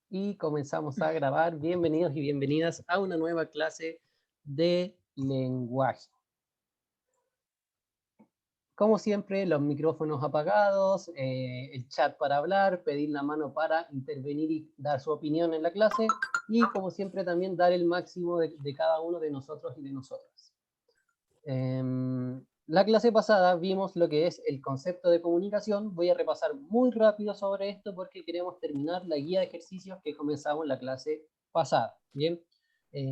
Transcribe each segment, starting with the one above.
Y comenzamos a grabar. Bienvenidos y bienvenidas a una nueva clase de lenguaje. Como siempre, los micrófonos apagados, el chat para hablar, pedir la mano para intervenir y dar su opinión en la clase, y como siempre también dar el máximo de cada uno de nosotros y de nosotras. La clase pasada vimos lo que es el concepto de comunicación. Voy a repasar muy rápido sobre esto porque queremos terminar la guía de ejercicios que comenzamos en la clase pasada. Bien,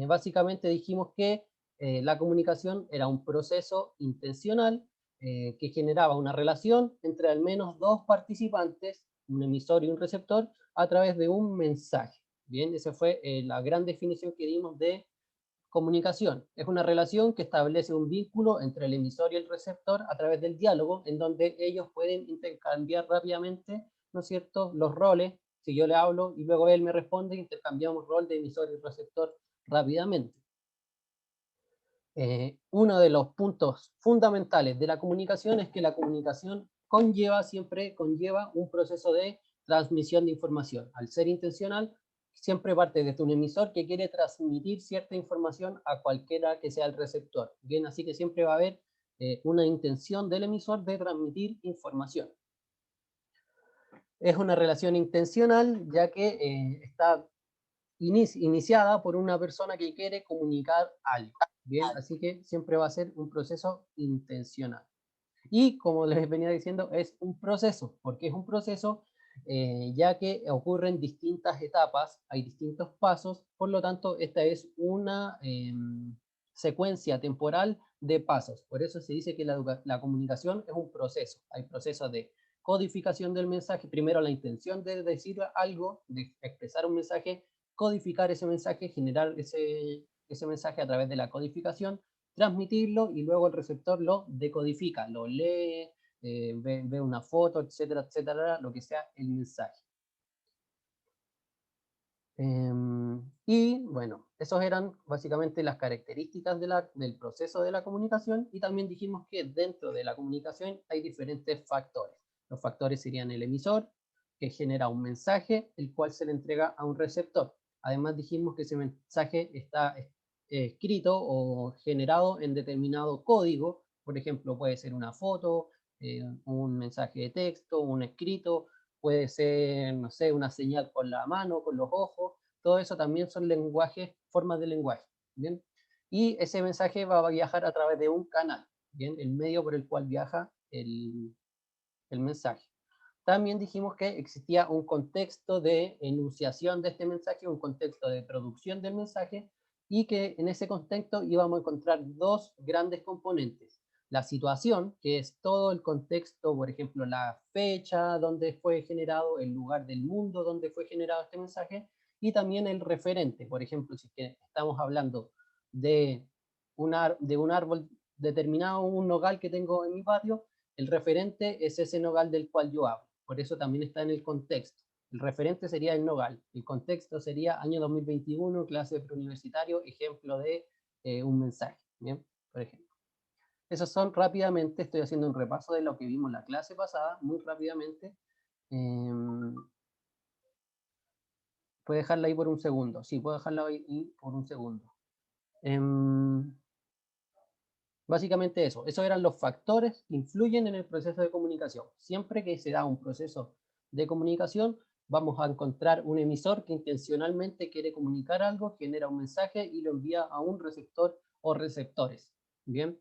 básicamente dijimos que la comunicación era un proceso intencional que generaba una relación entre al menos dos participantes, un emisor y un receptor, a través de un mensaje. Bien, esa fue la gran definición que dimos de comunicación. Es una relación que establece un vínculo entre el emisor y el receptor a través del diálogo, en donde ellos pueden intercambiar rápidamente, ¿no es cierto?, los roles. Si yo le hablo y luego él me responde, intercambiamos rol de emisor y receptor rápidamente. Uno de los puntos fundamentales de la comunicación es que la comunicación siempre conlleva un proceso de transmisión de información. Al ser intencional, siempre parte desde un emisor que quiere transmitir cierta información a cualquiera que sea el receptor. Bien, así que siempre va a haber una intención del emisor de transmitir información. Es una relación intencional, ya que está iniciada por una persona que quiere comunicar algo. Bien, así que siempre va a ser un proceso intencional. Y como les venía diciendo, es un proceso. ¿Por qué es un proceso? Ya que ocurren distintas etapas, hay distintos pasos, por lo tanto, esta es una secuencia temporal de pasos. Por eso se dice que la comunicación es un proceso. Hay procesos de codificación del mensaje, primero la intención de decir algo, de expresar un mensaje, codificar ese mensaje, generar ese mensaje a través de la codificación, transmitirlo y luego el receptor lo decodifica, lo lee, ve una foto, etcétera, etcétera, lo que sea el mensaje. Y bueno, esas eran básicamente las características del proceso de la comunicación, y también dijimos que dentro de la comunicación hay diferentes factores. Los factores serían el emisor, que genera un mensaje, el cual se le entrega a un receptor. Además dijimos que ese mensaje está escrito o generado en determinado código, por ejemplo, puede ser una foto, un mensaje de texto, un escrito, puede ser, no sé, una señal con la mano, con los ojos, todo eso también son lenguajes, formas de lenguaje, ¿bien? Y ese mensaje va a viajar a través de un canal, ¿bien? El medio por el cual viaja el mensaje. También dijimos que existía un contexto de enunciación de este mensaje, un contexto de producción del mensaje, y que en ese contexto íbamos a encontrar dos grandes componentes. La situación, que es todo el contexto, por ejemplo, la fecha donde fue generado, el lugar del mundo donde fue generado este mensaje, y también el referente. Por ejemplo, si estamos hablando de de un árbol determinado, un nogal que tengo en mi patio, el referente es ese nogal del cual yo hablo. Por eso también está en el contexto. El referente sería el nogal. El contexto sería año 2021, clase preuniversitario, ejemplo de un mensaje. ¿Bien? Por ejemplo. Esos son rápidamente, estoy haciendo un repaso de lo que vimos en la clase pasada, muy rápidamente. ¿Puedo dejarla ahí por un segundo? Sí, puedo dejarla ahí por un segundo. Básicamente eso. Esos eran los factores que influyen en el proceso de comunicación. Siempre que se da un proceso de comunicación, vamos a encontrar un emisor que intencionalmente quiere comunicar algo, genera un mensaje y lo envía a un receptor o receptores. Bien.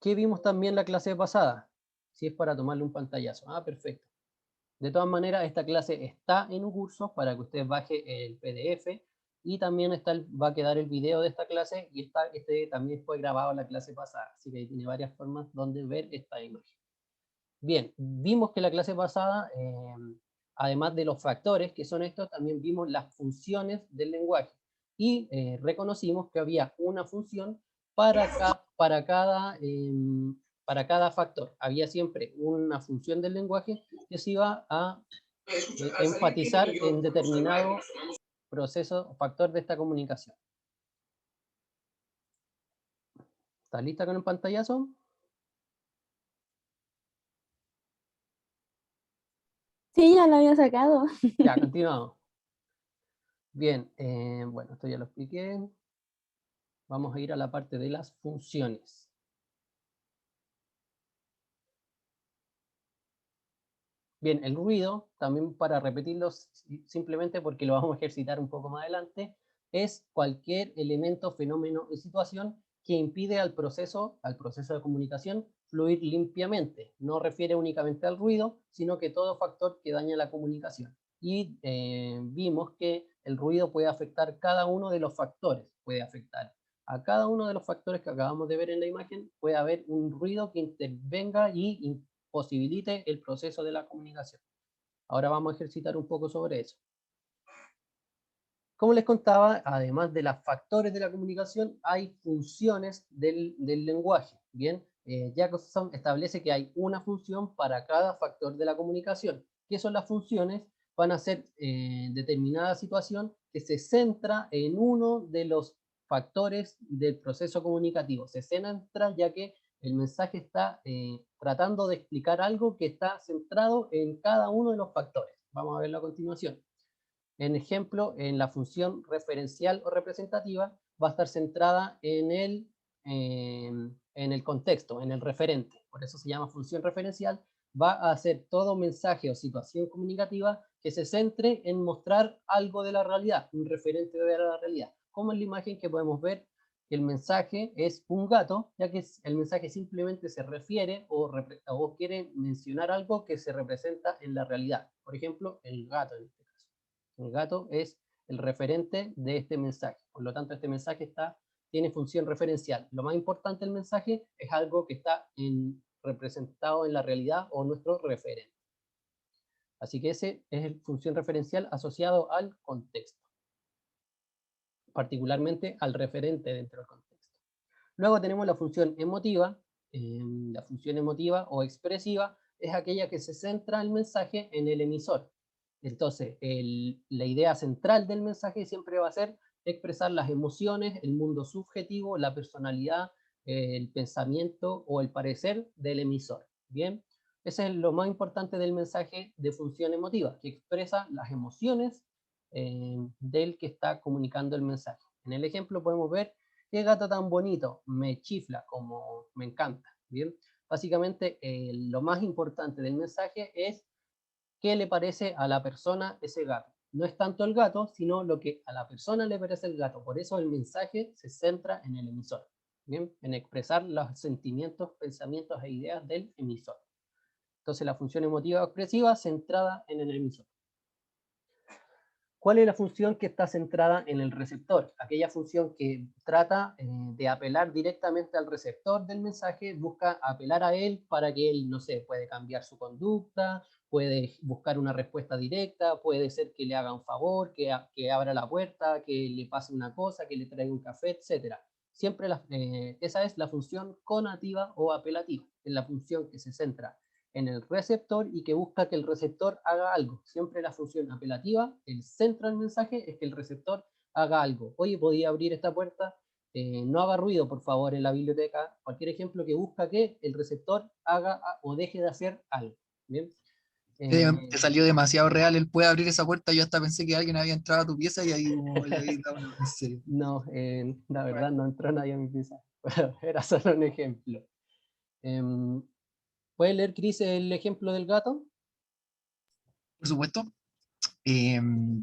¿Qué vimos también la clase pasada? Si es para tomarle un pantallazo. Ah, perfecto. De todas maneras, esta clase está en un curso para que usted baje el PDF, y también va a quedar el video de esta clase, y este también fue grabado en la clase pasada, así que tiene varias formas donde ver esta imagen. Bien, vimos que la clase pasada, además de los factores que son estos, también vimos las funciones del lenguaje, y reconocimos que había una función para cada factor. Había siempre una función del lenguaje que se iba a enfatizar en determinado proceso o factor de esta comunicación. ¿Está lista con el pantallazo? Sí, ya lo había sacado. Ya, continuamos. Bien, bueno, esto ya lo expliqué. Vamos a ir a la parte de las funciones. Bien, el ruido, también para repetirlo simplemente porque lo vamos a ejercitar un poco más adelante, es cualquier elemento, fenómeno o situación que impide al proceso de comunicación fluir limpiamente. No refiere únicamente al ruido, sino que todo factor que daña la comunicación. Y vimos que el ruido puede afectar cada uno de los factores, puede afectar a cada uno de los factores que acabamos de ver en la imagen, puede haber un ruido que intervenga y posibilite el proceso de la comunicación. Ahora vamos a ejercitar un poco sobre eso. Como les contaba, además de los factores de la comunicación, hay funciones del lenguaje. Bien, Jacobson establece que hay una función para cada factor de la comunicación. ¿Qué son las funciones? Van a ser determinada situación que se centra en uno de los factores del proceso comunicativo. Se centra ya que el mensaje está tratando de explicar algo que está centrado en cada uno de los factores. Vamos a verlo a continuación. En ejemplo, en la función referencial o representativa va a estar centrada en el contexto, en el referente. Por eso se llama función referencial. Va a hacer todo mensaje o situación comunicativa que se centre en mostrar algo de la realidad, un referente de la realidad. Como en la imagen que podemos ver, que el mensaje es un gato, ya que el mensaje simplemente se refiere o quiere mencionar algo que se representa en la realidad. Por ejemplo, el gato en este caso. El gato es el referente de este mensaje. Por lo tanto, este mensaje tiene función referencial. Lo más importante del mensaje es algo que está representado en la realidad o nuestro referente. Así que ese es el función referencial asociado al contexto, particularmente al referente dentro del contexto. Luego tenemos la función emotiva. La función emotiva o expresiva es aquella que se centra el mensaje en el emisor. Entonces, la idea central del mensaje siempre va a ser expresar las emociones, el mundo subjetivo, la personalidad, el pensamiento o el parecer del emisor. Bien, ese es lo más importante del mensaje de función emotiva, que expresa las emociones del que está comunicando el mensaje. En el ejemplo podemos ver: qué gato tan bonito, me chifla, como me encanta. Bien, básicamente lo más importante del mensaje es qué le parece a la persona ese gato. No es tanto el gato, sino lo que a la persona le parece el gato. Por eso el mensaje se centra en el emisor, ¿bien? En expresar los sentimientos, pensamientos e ideas del emisor. Entonces la función emotiva o expresiva centrada en el emisor. ¿Cuál es la función que está centrada en el receptor? Aquella función que trata de apelar directamente al receptor del mensaje, busca apelar a él para que él, no sé, puede cambiar su conducta, puede buscar una respuesta directa, puede ser que le haga un favor, que abra la puerta, que le pase una cosa, que le traiga un café, etc. Siempre esa es la función conativa o apelativa, es la función que se centra en el receptor y que busca que el receptor haga algo. Siempre la función apelativa, el centro del mensaje es que el receptor haga algo. Oye, ¿podía abrir esta puerta? No haga ruido, por favor, en la biblioteca. Cualquier ejemplo que busca que el receptor haga o deje de hacer algo. ¿Bien? Te salió demasiado real, él puede abrir esa puerta, yo hasta pensé que alguien había entrado a tu pieza y ahí como le había dado una... En serio. No, la verdad Bueno, no entró nadie a mi pieza. Era solo un ejemplo. ¿Puede leer, Cris, el ejemplo del gato? por supuesto.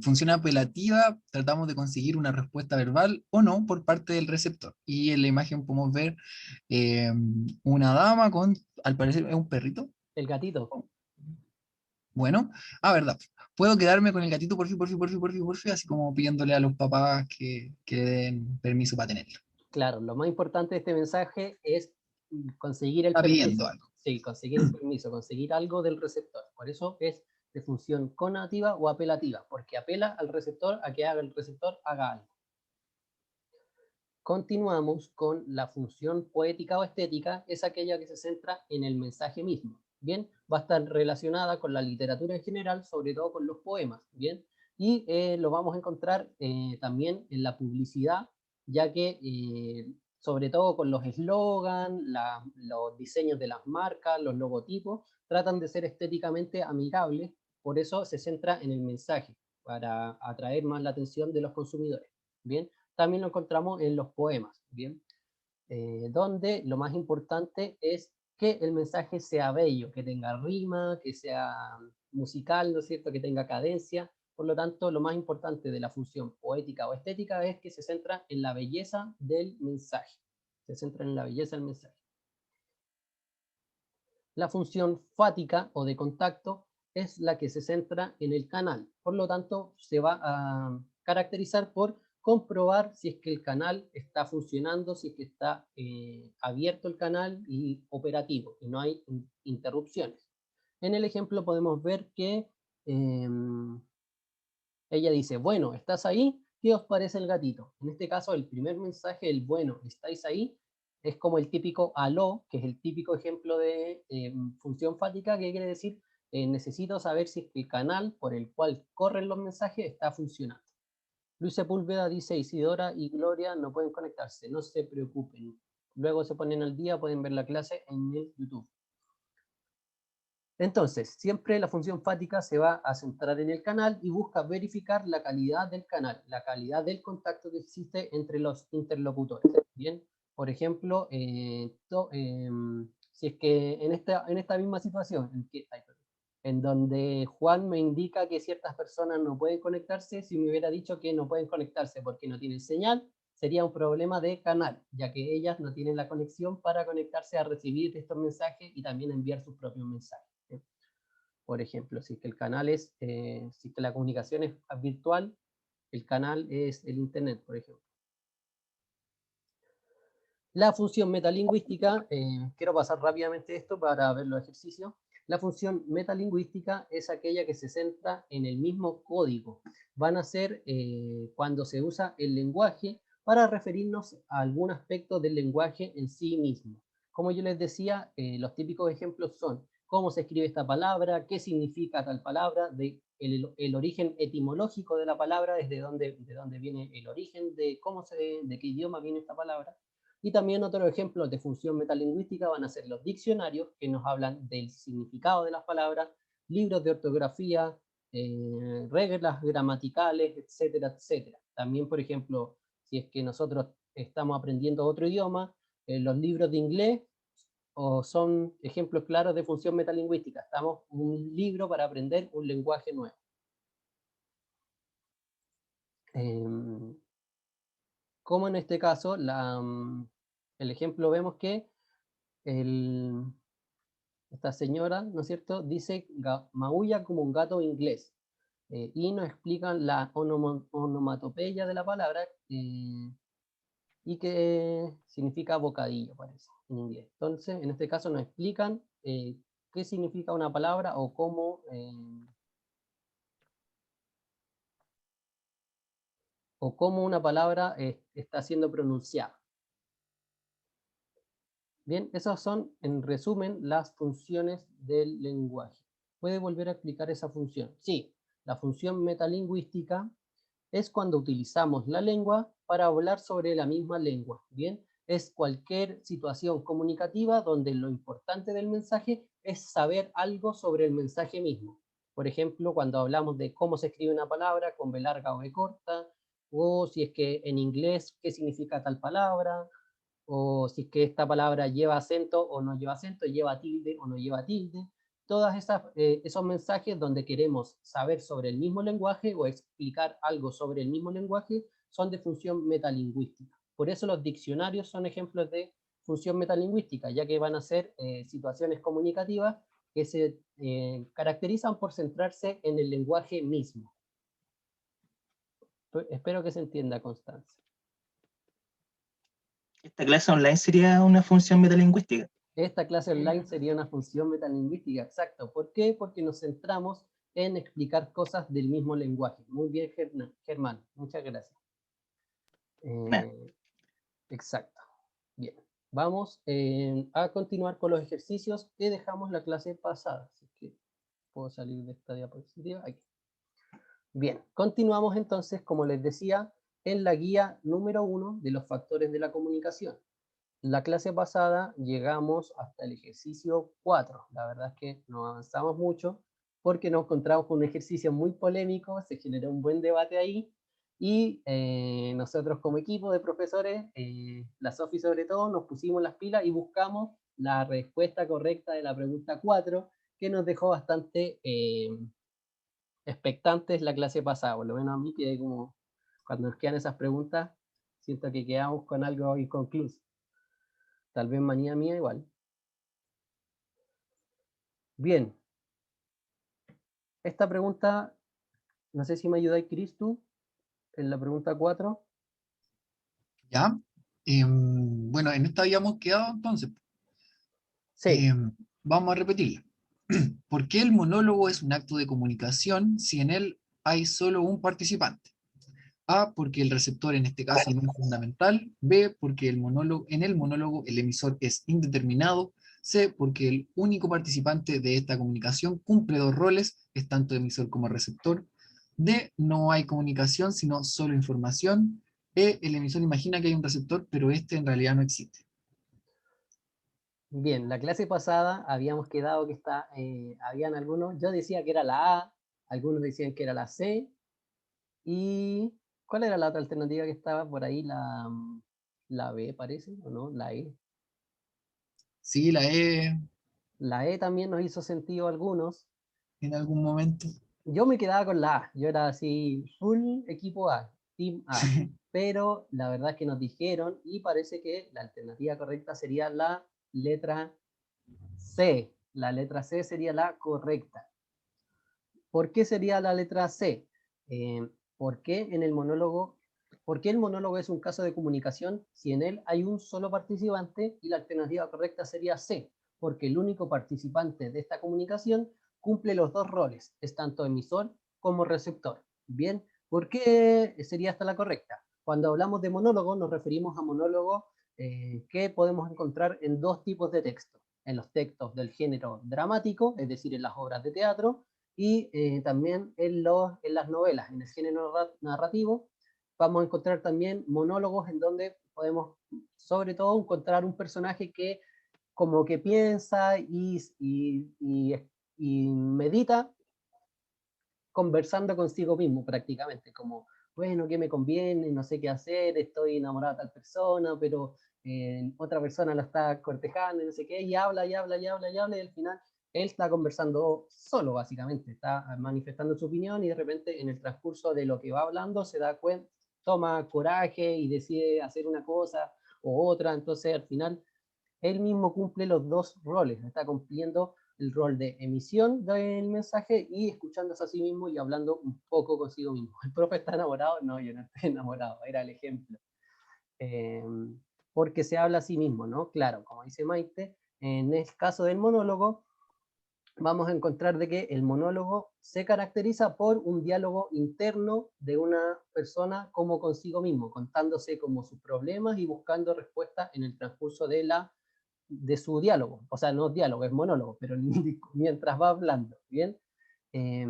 Función apelativa, tratamos de conseguir una respuesta verbal o no por parte del receptor. Y en la imagen podemos ver una dama con, al parecer, es un perrito. El gatito. Bueno, verdad. Puedo quedarme con el gatito por fin, por fin, por fin, por fin, por fin, así como pidiéndole a los papás que le den permiso para tenerlo. Claro, lo más importante de este mensaje es conseguir el Está pidiendo permiso. algo. Sí, conseguir el permiso, conseguir algo del receptor. Por eso es de función conativa o apelativa, porque apela al receptor a que el receptor haga algo. Continuamos con la función poética o estética, es aquella que se centra en el mensaje mismo. Bien, va a estar relacionada con la literatura en general, sobre todo con los poemas. Bien, y lo vamos a encontrar también en la publicidad, ya que sobre todo con los eslogans, los diseños de las marcas, los logotipos, tratan de ser estéticamente amigables por eso se centra en el mensaje, para atraer más la atención de los consumidores. Bien, también lo encontramos en los poemas, bien, donde lo más importante es que el mensaje sea bello, que tenga rima, que sea musical, ¿no es cierto?, que tenga cadencia. Por lo tanto, lo más importante de la función poética o estética es que se centra en la belleza del mensaje. Se centra en la belleza del mensaje. La función fática o de contacto es la que se centra en el canal. Por lo tanto, se va a caracterizar por comprobar si es que el canal está funcionando, si es que está abierto el canal y operativo, y no hay interrupciones. En el ejemplo podemos ver que ella dice, bueno, ¿estás ahí? ¿Qué os parece el gatito? En este caso, el primer mensaje, el bueno, ¿estáis ahí? Es como el típico aló, que es el típico ejemplo de función fática, que quiere decir, necesito saber si el canal por el cual corren los mensajes está funcionando. Luis Sepúlveda dice, Isidora y Gloria no pueden conectarse, no se preocupen. Luego se ponen al día, pueden ver la clase en el YouTube. Entonces, siempre la función fática se va a centrar en el canal y busca verificar la calidad del canal, la calidad del contacto que existe entre los interlocutores. Bien, por ejemplo, si es que en esta misma situación, en donde Juan me indica que ciertas personas no pueden conectarse, si me hubiera dicho que no pueden conectarse porque no tienen señal, sería un problema de canal, ya que ellas no tienen la conexión para conectarse a recibir estos mensajes y también enviar sus propios mensajes. Por ejemplo, si es que el canal es, si es que la comunicación es virtual, el canal es el internet, por ejemplo. La función metalingüística, quiero pasar rápidamente esto para ver los ejercicios. La función metalingüística es aquella que se centra en el mismo código. Van a ser cuando se usa el lenguaje para referirnos a algún aspecto del lenguaje en sí mismo. Como yo les decía, los típicos ejemplos son cómo se escribe esta palabra, qué significa tal palabra, el origen etimológico de la palabra, desde de dónde viene el origen, de qué idioma viene esta palabra. Y también otros ejemplos de función metalingüística van a ser los diccionarios, que nos hablan del significado de las palabras, libros de ortografía, reglas gramaticales, etcétera, etcétera. También, por ejemplo, si es que nosotros estamos aprendiendo otro idioma, los libros de inglés o son ejemplos claros de función metalingüística. Estamos en un libro para aprender un lenguaje nuevo. Como en este caso, el ejemplo vemos que esta señora, ¿no es cierto?, dice maulla como un gato inglés. Y nos explican la onomatopeya de la palabra y que significa bocadillo, parece, en inglés. Entonces, en este caso nos explican qué significa una palabra o cómo una palabra está siendo pronunciada. Bien, esas son, en resumen, las funciones del lenguaje. ¿Puede volver a explicar esa función? Sí, la función metalingüística es cuando utilizamos la lengua para hablar sobre la misma lengua. Bien, es cualquier situación comunicativa donde lo importante del mensaje es saber algo sobre el mensaje mismo. Por ejemplo, cuando hablamos de cómo se escribe una palabra, con B larga o B corta, o si es que en inglés, qué significa tal palabra, o si es que esta palabra lleva acento o no lleva acento, lleva tilde o no lleva tilde. Todos esos mensajes donde queremos saber sobre el mismo lenguaje o explicar algo sobre el mismo lenguaje son de función metalingüística. Por eso los diccionarios son ejemplos de función metalingüística, ya que van a ser situaciones comunicativas que se caracterizan por centrarse en el lenguaje mismo. Espero que se entienda, Constanza. Esta clase online sería una función metalingüística. Esta clase online sería una función metalingüística, exacto. ¿Por qué? Porque nos centramos en explicar cosas del mismo lenguaje. Muy bien, Germán, muchas gracias. Exacto. Bien, vamos a continuar con los ejercicios que dejamos la clase pasada. Así que puedo salir de esta diapositiva. Aquí. Bien, continuamos entonces, como les decía, en la guía número 1 de los factores de la comunicación. La clase pasada llegamos hasta el ejercicio 4. La verdad es que no avanzamos mucho, porque nos encontramos con un ejercicio muy polémico, se generó un buen debate ahí, y nosotros como equipo de profesores, la Sofi sobre todo, nos pusimos las pilas y buscamos la respuesta correcta de la pregunta 4, que nos dejó bastante expectantes la clase pasada. Por lo menos a mí quedé como, cuando nos quedan esas preguntas, siento que quedamos con algo inconcluso. Tal vez manía mía igual. Bien. Esta pregunta, no sé si me ayudáis, Cris, tú, en la pregunta 4. ¿Ya? Bueno, en esta habíamos quedado entonces. Sí. Vamos a repetirla. ¿Por qué el monólogo es un acto de comunicación si en él hay solo un participante? A, porque el receptor en este caso no es fundamental. B, porque en el monólogo el emisor es indeterminado. C, porque el único participante de esta comunicación cumple dos roles, es tanto emisor como receptor. D, no hay comunicación, sino solo información. E, el emisor imagina que hay un receptor, pero este en realidad no existe. Bien, la clase pasada habíamos quedado que habían algunos, yo decía que era la A, algunos decían que era la C, y ¿cuál era la otra alternativa que estaba por ahí? La B, parece, ¿o no? La E. Sí, la E La E también nos hizo sentido a algunos. en algún momento. Yo me quedaba con la A, yo era así, full equipo A, Team A, pero la verdad es que nos dijeron, y parece que la alternativa correcta sería la letra C. La letra C sería la correcta. ¿Por qué sería la letra C? ¿Por qué en el monólogo, por qué el monólogo es un caso de comunicación si en él hay un solo participante? Y la alternativa correcta sería C, porque el único participante de esta comunicación cumple los dos roles, es tanto emisor como receptor. Bien, ¿por qué sería esta la correcta? Cuando hablamos de monólogo nos referimos a monólogo que podemos encontrar en dos tipos de textos. En los textos del género dramático, es decir, en las obras de teatro, y también en las novelas, en el género narrativo, vamos a encontrar también monólogos en donde podemos, sobre todo, encontrar un personaje que como que piensa y medita conversando consigo mismo prácticamente, como, bueno, ¿qué me conviene? No sé qué hacer, estoy enamorado de tal persona, pero otra persona la está cortejando y no sé qué, y habla, y habla, y habla, y habla, y al final él está conversando solo, básicamente, está manifestando su opinión y de repente en el transcurso de lo que va hablando se da cuenta, toma coraje y decide hacer una cosa o otra, entonces al final él mismo cumple los dos roles, está cumpliendo el rol de emisión del mensaje y escuchándose a sí mismo y hablando un poco consigo mismo. ¿El profe está enamorado? No, yo no estoy enamorado, era el ejemplo. Eh, porque se habla a sí mismo, ¿no? Claro, como dice Maite, en el caso del monólogo, vamos a encontrar de que el monólogo se caracteriza por un diálogo interno de una persona como consigo mismo, contándose como sus problemas y buscando respuestas en el transcurso de su diálogo, o sea, no diálogo, es monólogo, pero mientras va hablando, ¿bien? Eh,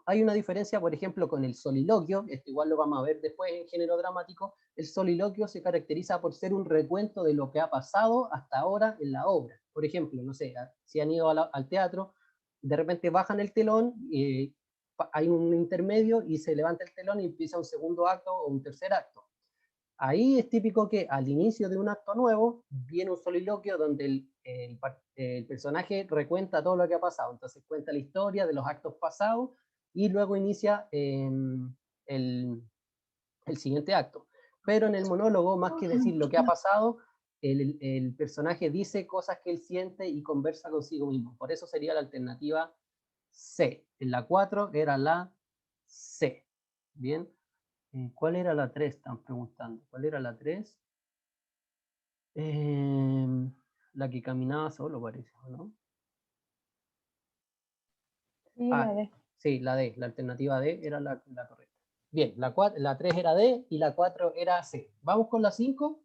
hay una diferencia, por ejemplo, con el soliloquio, esto igual lo vamos a ver después en género dramático, el soliloquio se caracteriza por ser un recuento de lo que ha pasado hasta ahora en la obra. Por ejemplo, no sé, si han ido al teatro, de repente bajan el telón, hay un intermedio y se levanta el telón y empieza un segundo acto o un tercer acto. Ahí es típico que al inicio de un acto nuevo viene un soliloquio donde el personaje recuenta todo lo que ha pasado. Entonces cuenta la historia de los actos pasados y luego inicia el, el siguiente acto. Pero en el monólogo, más que decir lo que ha pasado, el personaje dice cosas que él siente y conversa consigo mismo. Por eso sería la alternativa C. En la 4 era la C. Bien. ¿Cuál era la 3? Están preguntando. ¿Cuál era la 3? La que caminaba solo, parece, ¿no? Sí, la D. Sí, la D. La alternativa D era la correcta. Bien, la 3 era D y la 4 era C. ¿Vamos con la 5?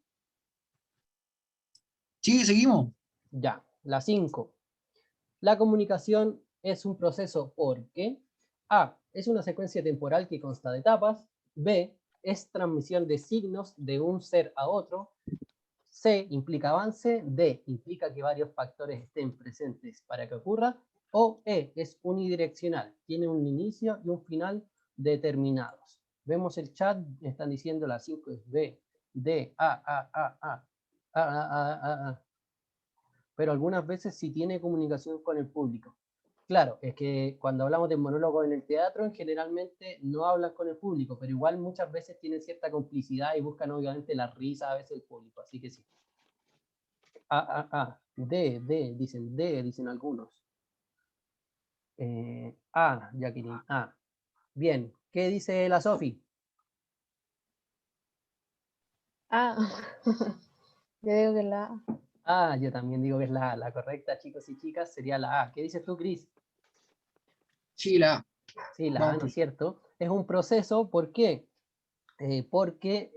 Sí, seguimos. Ya, la 5. La comunicación es un proceso porque A, es una secuencia temporal que consta de etapas. B, es transmisión de signos de un ser a otro. C, implica avance. D, implica que varios factores estén presentes para que ocurra. E es unidireccional, tiene un inicio y un final determinados. Vemos el chat, están diciendo las 5 es B, D, A. Pero algunas veces sí tiene comunicación con el público. Claro, es que cuando hablamos de monólogos en el teatro, generalmente no hablan con el público, pero igual muchas veces tienen cierta complicidad y buscan obviamente la risa a veces del público, así que sí. D, dicen algunos. Jacqueline, A. Bien, ¿qué dice la Sofi? Ah, yo digo que la A. Yo también digo que es la A. La correcta, chicos y chicas, sería la A. ¿Qué dices tú, Cris? Sí, la A. Sí, la A, Vamos ¿no por- es cierto? Es un proceso, ¿por qué? Porque,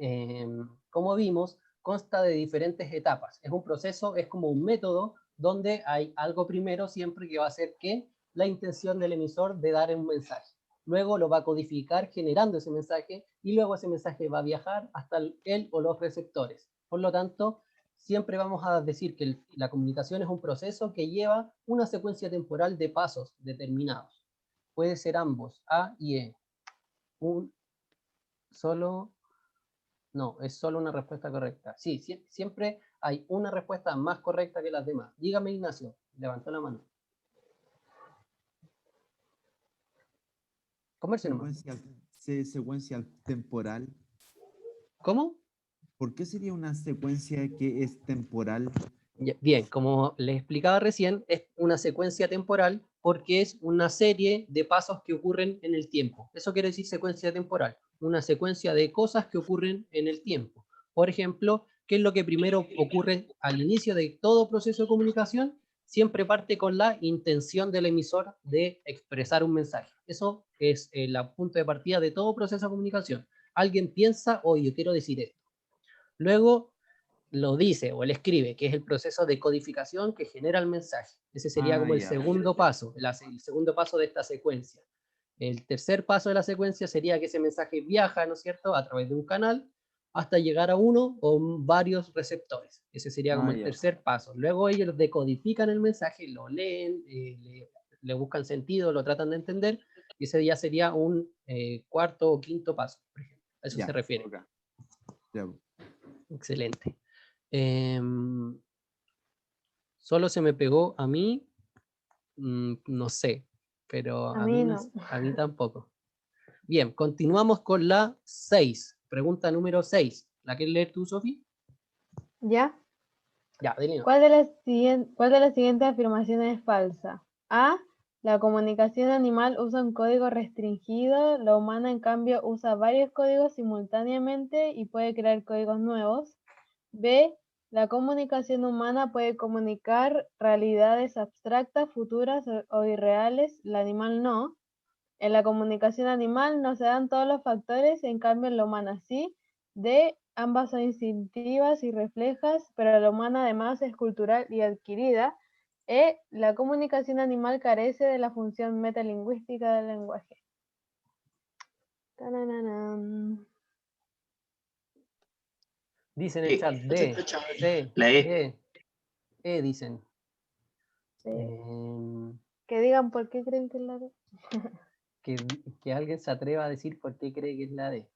como vimos, consta de diferentes etapas. Es un proceso, es como un método donde hay algo primero siempre que va a ser que la intención del emisor de dar un mensaje. Luego lo va a codificar generando ese mensaje y luego ese mensaje va a viajar hasta él o los receptores. Por lo tanto, siempre vamos a decir que la comunicación es un proceso que lleva una secuencia temporal de pasos determinados. Puede ser ambos, A y E. Solo no, es solo una respuesta correcta. Sí, siempre hay una respuesta más correcta que las demás. Dígame, Ignacio, levantó la mano. Converse nomás. Secuencia temporal. ¿Cómo? ¿Por qué sería una secuencia que es temporal? Bien, como les explicaba recién, es una secuencia temporal porque es una serie de pasos que ocurren en el tiempo. Eso quiere decir secuencia temporal, una secuencia de cosas que ocurren en el tiempo. Por ejemplo, ¿qué es lo que primero ocurre al inicio de todo proceso de comunicación? Siempre parte con la intención del emisor de expresar un mensaje. Eso es el punto de partida de todo proceso de comunicación. Alguien piensa, oye, yo quiero decir esto. Luego lo dice o él escribe, que es el proceso de codificación que genera el mensaje. Ese sería como el Ya. segundo paso, el segundo paso de esta secuencia. El tercer paso de la secuencia sería que ese mensaje viaja, ¿no es cierto?, a través de un canal hasta llegar a uno o varios receptores. Ese sería como el Ya. tercer paso. Luego ellos decodifican el mensaje, lo leen, le buscan sentido, lo tratan de entender, y ese ya sería un cuarto o quinto paso, por ejemplo. A eso Ya, se refiere. ok. Ya. Excelente. Solo se me pegó a mí, no sé, pero A a mí, mí no, no. a mí tampoco. Bien, continuamos con la 6. Pregunta número 6. ¿La quieres leer tú, Sofi? ¿Ya? Ya, dile. ¿Cuál de las siguientes afirmaciones es falsa? A. La comunicación animal usa un código restringido, la humana en cambio usa varios códigos simultáneamente y puede crear códigos nuevos. B. La comunicación humana puede comunicar realidades abstractas, futuras o irreales, la animal no. En la comunicación animal no se dan todos los factores, en cambio en la humana sí. D. Ambas son instintivas y reflejas, pero la humana además es cultural y adquirida. E. La comunicación animal carece de la función metalingüística del lenguaje. Tananana. Dice en el chat D, C, La E. dicen. Sí. Em, Que digan por qué creen que es la D. que alguien se atreva a decir por qué cree que es la D.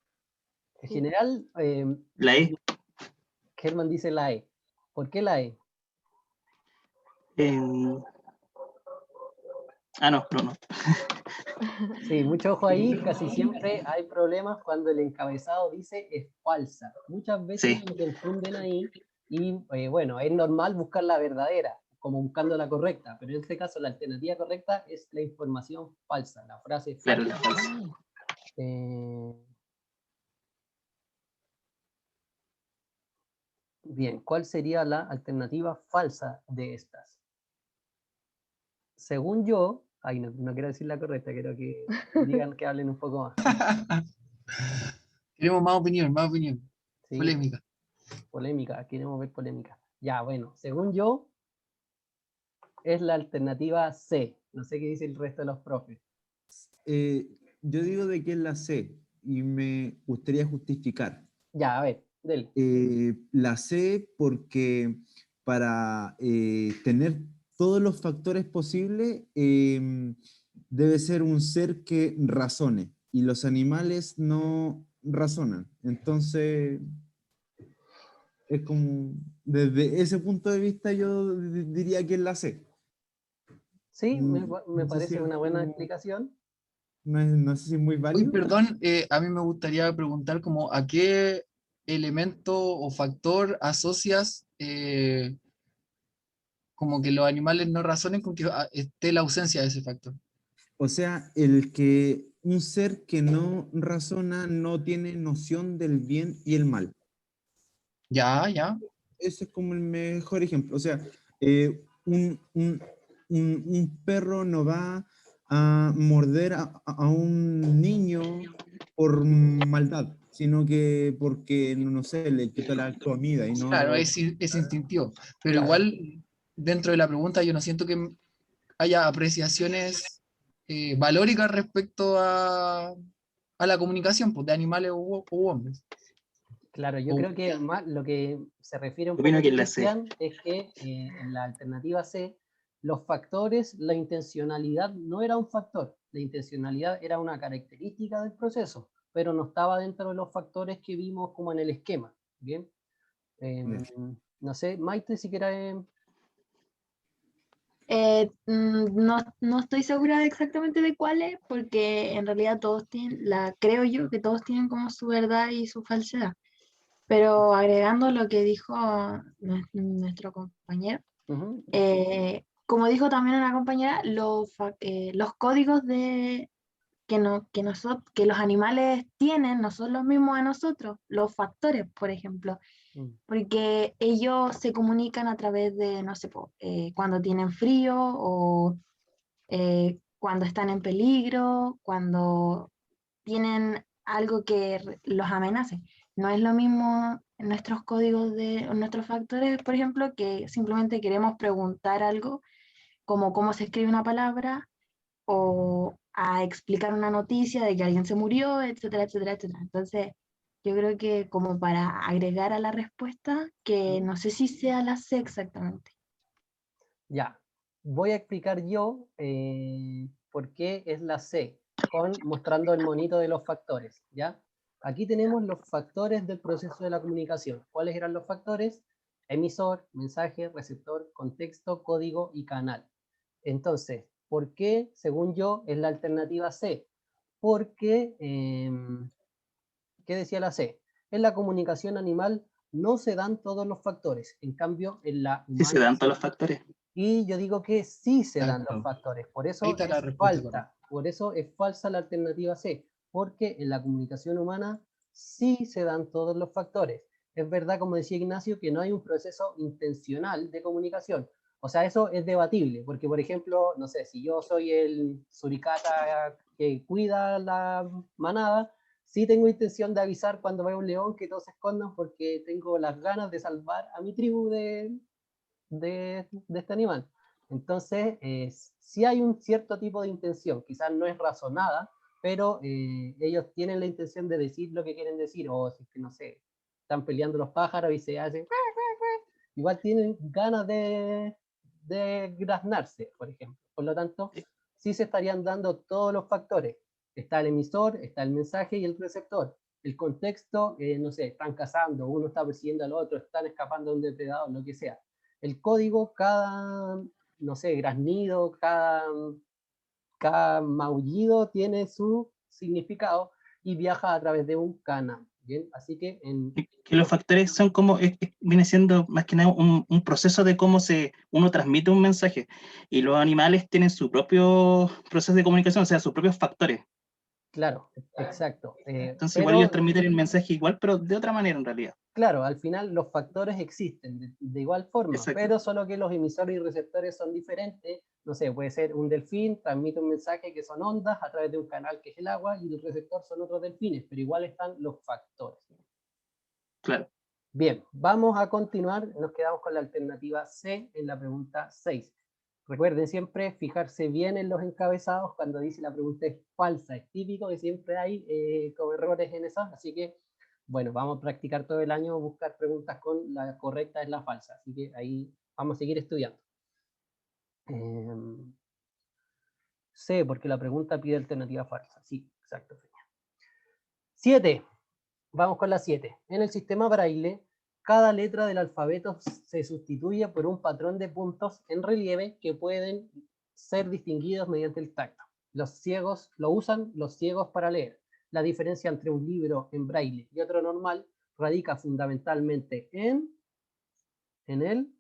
En Sí. general, La E. Germán dice la E. ¿Por qué la E? No. No. Sí, mucho ojo ahí, casi siempre hay problemas cuando el encabezado dice es falsa. Muchas veces Sí. se confunden ahí y bueno, es normal buscar la verdadera, como buscando la correcta, pero en este caso la alternativa correcta es la información falsa, la frase Claro, falsa. la falsa. Bien, ¿cuál sería la alternativa falsa de estas? Según yo, no quiero decir la correcta, quiero que digan que hablen un poco más. Queremos más opinión, más opinión. ¿Sí? Polémica. Polémica, queremos ver polémica. Ya, bueno, según yo, es la alternativa C. No sé qué dice el resto de los profes. Yo digo de que es la C y me gustaría justificar. Ya, a ver, dele. La C porque para tener todos los factores posibles, debe ser un ser que razone, y los animales no razonan. Entonces, es como, desde ese punto de vista, yo diría que es la C. Sí, me No sé si parece es una buena como- explicación. no sé si es muy Uy, válido. perdón, a mí me gustaría preguntar como a qué elemento o factor asocias como que los animales no razonen con que esté la ausencia de ese factor. O sea, el que un ser que no razona no tiene noción del bien y el mal. Ya, ya. Ese es como el mejor ejemplo. O sea, un perro no va a morder a un niño por maldad, sino que porque, no sé, le quita la comida y Claro, no... es instintivo. Pero Claro. igual, dentro de la pregunta, yo no siento que haya apreciaciones valóricas respecto a la comunicación, pues, de animales u hombres. Claro, yo O- creo que más lo que se refiere un Opino poco que es la C. Cristian es que en la alternativa C, los factores, la intencionalidad no era un factor, la intencionalidad era una característica del proceso, pero no estaba dentro de los factores que vimos como en el esquema. Bien. Ya. No sé, Maite, si quieres. No, no estoy segura exactamente de cuál es, porque en realidad todos tienen, creo yo que todos tienen como su verdad y su falsedad. Pero agregando lo que dijo nuestro compañero, Ujú, como dijo también una compañera, los códigos que los animales tienen no son los mismos a nosotros, los factores, por ejemplo, mm, porque ellos se comunican a través de, no sé, cuando tienen frío o cuando están en peligro, cuando tienen algo que los amenace. No es lo mismo nuestros códigos nuestros factores, por ejemplo, que simplemente queremos preguntar algo, como cómo se escribe una palabra, o a explicar una noticia de que alguien se murió, etcétera, etcétera, etcétera. Entonces, yo creo que como para agregar a la respuesta, que mm. no sé si sea la C exactamente. Ya, voy a explicar yo por qué es la C, mostrando el monito de los factores, ¿ya? Aquí tenemos los factores del proceso de la comunicación. ¿Cuáles eran los factores? Emisor, mensaje, receptor, contexto, código y canal. Entonces, ¿por qué, según yo, es la alternativa C? Porque, ¿qué decía la C? En la comunicación animal no se dan todos los factores, en cambio, en la Sí se humana dan sí. todos los factores. Y yo digo que sí se dan los Exacto. factores, por Ahí eso está la es respuesta correcta. falta, por eso es falsa la alternativa C, porque en la comunicación humana sí se dan todos los factores. Es verdad, como decía Ignacio, que no hay un proceso intencional de comunicación. O sea, eso es debatible, porque por ejemplo, no sé, si yo soy el suricata que cuida la manada, sí tengo intención de avisar cuando vaya un león que todos se escondan porque tengo las ganas de salvar a mi tribu de este animal. Entonces, sí hay un cierto tipo de intención, quizás no es razonada, pero ellos tienen la intención de decir lo que quieren decir, o si es que no sé, están peleando los pájaros y se hacen, igual tienen ganas de graznarse, por ejemplo. Por lo tanto, sí se estarían dando todos los factores. Está el emisor, está el mensaje y el receptor. El contexto, no sé, están cazando, uno está persiguiendo al otro, están escapando de un depredador, lo que sea. El código, cada, no sé, graznido, cada maullido tiene su significado y viaja a través de un canal. ¿Bien? Así que Que los factores son como, viene siendo más que nada un proceso de cómo uno transmite un mensaje. Y los animales tienen su propio proceso de comunicación, o sea, sus propios factores. claro, exacto. Entonces, igual ellos Pero transmiten el mensaje igual, pero de otra manera en realidad. claro, al final los factores existen de igual forma, Exacto. pero solo que los emisores y receptores son diferentes. No sé, puede ser un delfín, transmite un mensaje que son ondas a través de un canal que es el agua, y el receptor son otros delfines, pero igual están los factores. Claro. Bien, vamos a continuar. Nos quedamos con la alternativa C en la pregunta 6. Recuerden siempre fijarse bien en los encabezados cuando dice la pregunta es falsa. Es típico que siempre hay como errores en esas, así que bueno, vamos a practicar todo el año, buscar preguntas con la correcta es la falsa. Así que ahí vamos a seguir estudiando. C, porque la pregunta pide alternativa falsa. Sí, exacto. 7. Vamos con la 7. En el sistema braille, cada letra del alfabeto se sustituye por un patrón de puntos en relieve que pueden ser distinguidos mediante el tacto. Los ciegos lo usan los ciegos para leer. La diferencia entre un libro en braille y otro normal radica fundamentalmente en el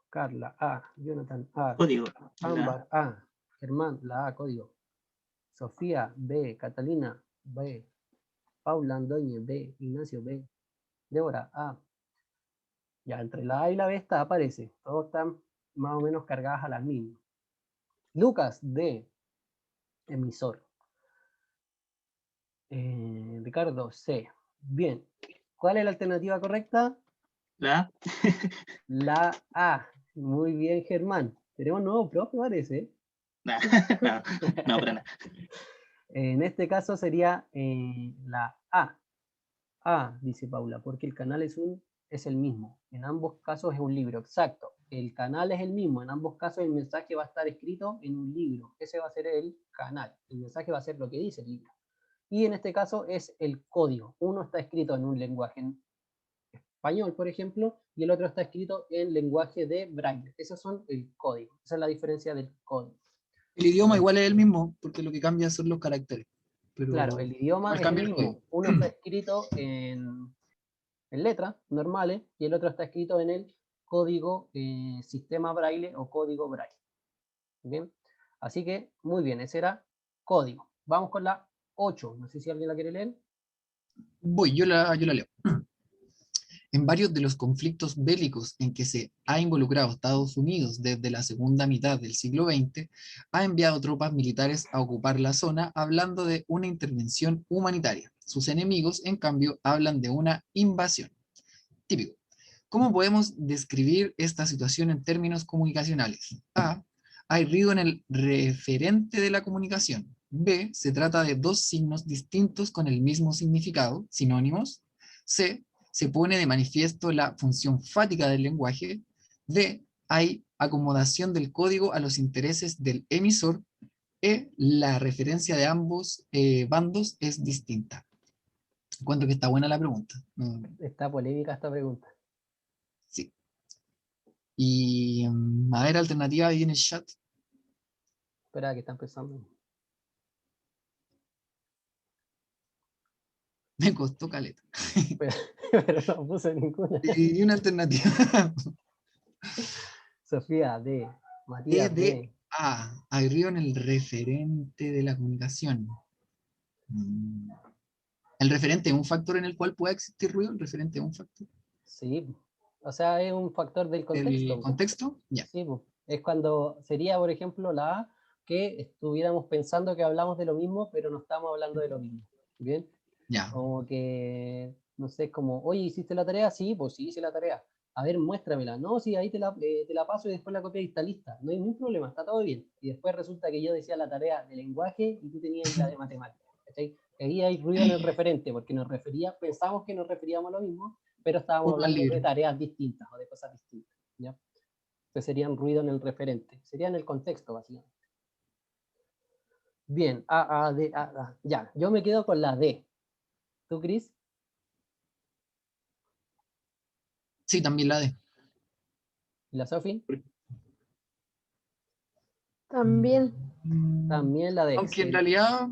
Carla A, Jonathan A, Código. Ámbar A, Germán, la A, código. Sofía B, Catalina B, Paula Andoñez B, Ignacio B, Débora A. Ya entre la A y la B aparece. Todos están más o menos cargadas a las mismas. Lucas D, emisor. Ricardo C. Bien. ¿Cuál es la alternativa correcta? La La A. Muy bien, Germán. Tenemos nuevo profe, parece. no, no, para nada. En este caso sería la A. A, dice Paula, porque el canal es el mismo. En ambos casos es un libro, exacto. El canal es el mismo. En ambos casos el mensaje va a estar escrito en un libro. Ese va a ser el canal. El mensaje va a ser lo que dice el libro. Y en este caso es el código. Uno está escrito en un lenguaje en español, por ejemplo, y el otro está escrito en lenguaje de braille. Esos son el código. Esa es la diferencia del código. El idioma igual es el mismo, porque lo que cambia son los caracteres. Pero Claro, el idioma igual es el cambia el mismo. código. Uno está escrito en letras normales y el otro está escrito en el código sistema braille o código braille. ¿Bien? Así que, muy bien, ese era código. Vamos con la 8. No sé si alguien la quiere leer. Voy, yo la leo. En varios de los conflictos bélicos en que se ha involucrado Estados Unidos desde la segunda mitad del siglo XX, ha enviado tropas militares a ocupar la zona hablando de una intervención humanitaria. Sus enemigos, en cambio, hablan de una invasión. Típico. ¿Cómo podemos describir esta situación en términos comunicacionales? A. Hay ruido en el referente de la comunicación. B. Se trata de dos signos distintos con el mismo significado, sinónimos. C. Se pone de manifiesto la función fática del lenguaje. D. Hay acomodación del código a los intereses del emisor. E. La referencia de ambos bandos es distinta. Cuento que está buena la pregunta. Está polémica esta pregunta. Sí. Y a ver, alternativa ahí en el chat. Espera, que están pensando. Me costó caleta. Pero no puse ninguna. Y una alternativa. Sofía D. Matías D. Hay ruido en el referente de la comunicación. ¿El referente es un factor en el cual pueda existir ruido? ¿El referente es un factor? Sí. O sea, es un factor del contexto. ¿El contexto? Ya. Sí, es cuando sería, por ejemplo, la A, que estuviéramos pensando que hablamos de lo mismo, pero no estamos hablando de lo mismo. ¿Bien? Ya. Como que, no sé, como, oye, ¿hiciste la tarea? Sí, pues sí, hice la tarea. A ver, muéstramela. No, sí, ahí te la paso y después la copia y está lista. No hay ningún problema, está todo bien. Y después resulta que yo decía la tarea de lenguaje y tú tenías la de matemáticas. ¿Cachai? Ahí hay ruido en el referente, porque pensamos que nos referíamos a lo mismo, pero estábamos Un mal hablando de libro. tareas distintas o de cosas distintas. ¿Ya? Entonces serían ruido en el referente. Sería en el contexto, básicamente. Bien, A, D, A. Ya, yo me quedo con la D. ¿Tú, Cris? Sí, también la D. ¿Y la Sofi? También. También la D. Aunque en realidad,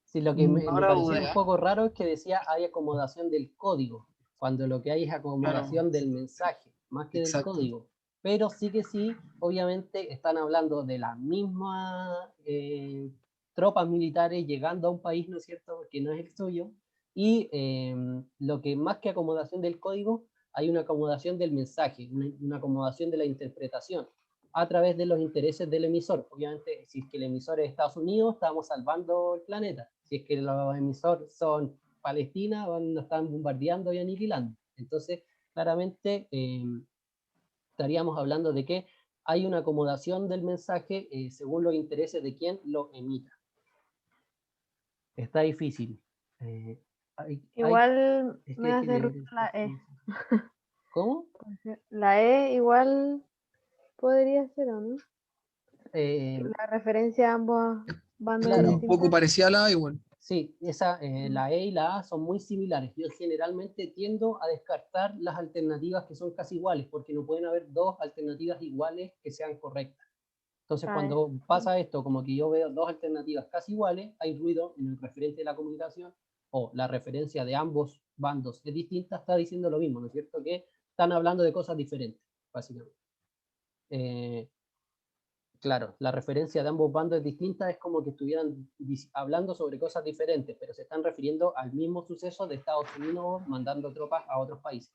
Sí, lo que me ahora parecía dudé, un poco raro es que decía hay acomodación del código, cuando lo que hay es acomodación del mensaje, más que del Exacto. código. Pero sí, obviamente están hablando de las mismas tropas militares llegando a un país, ¿no es cierto?, que no es el suyo, y lo que más que acomodación del código, hay una acomodación del mensaje, una acomodación de la interpretación a través de los intereses del emisor. Obviamente, si es que el emisor es Estados Unidos, estamos salvando el planeta. Si es que los emisores son Palestina, nos están bombardeando y aniquilando. Entonces, claramente, estaríamos hablando de que hay una acomodación del mensaje según los intereses de quien lo emita. Está difícil. Igual Es que me hay que hace leer ruido la E. ¿Cómo? La E igual podría ser, ¿o no? La referencia a ambos bandos Claro. Un poco distintos. parecida a la A igual. Sí, la E y la A son muy similares. Yo generalmente tiendo a descartar las alternativas que son casi iguales, porque no pueden haber dos alternativas iguales que sean correctas. Entonces, Ah, cuando pasa esto, como que yo veo dos alternativas casi iguales, hay ruido en el referente de la comunicación, o la referencia de ambos bandos es distinta, está diciendo lo mismo, ¿no es cierto? Que están hablando de cosas diferentes, básicamente. Claro, la referencia de ambos bandos es distinta, es como que estuvieran hablando sobre cosas diferentes, pero se están refiriendo al mismo suceso de Estados Unidos mandando tropas a otros países.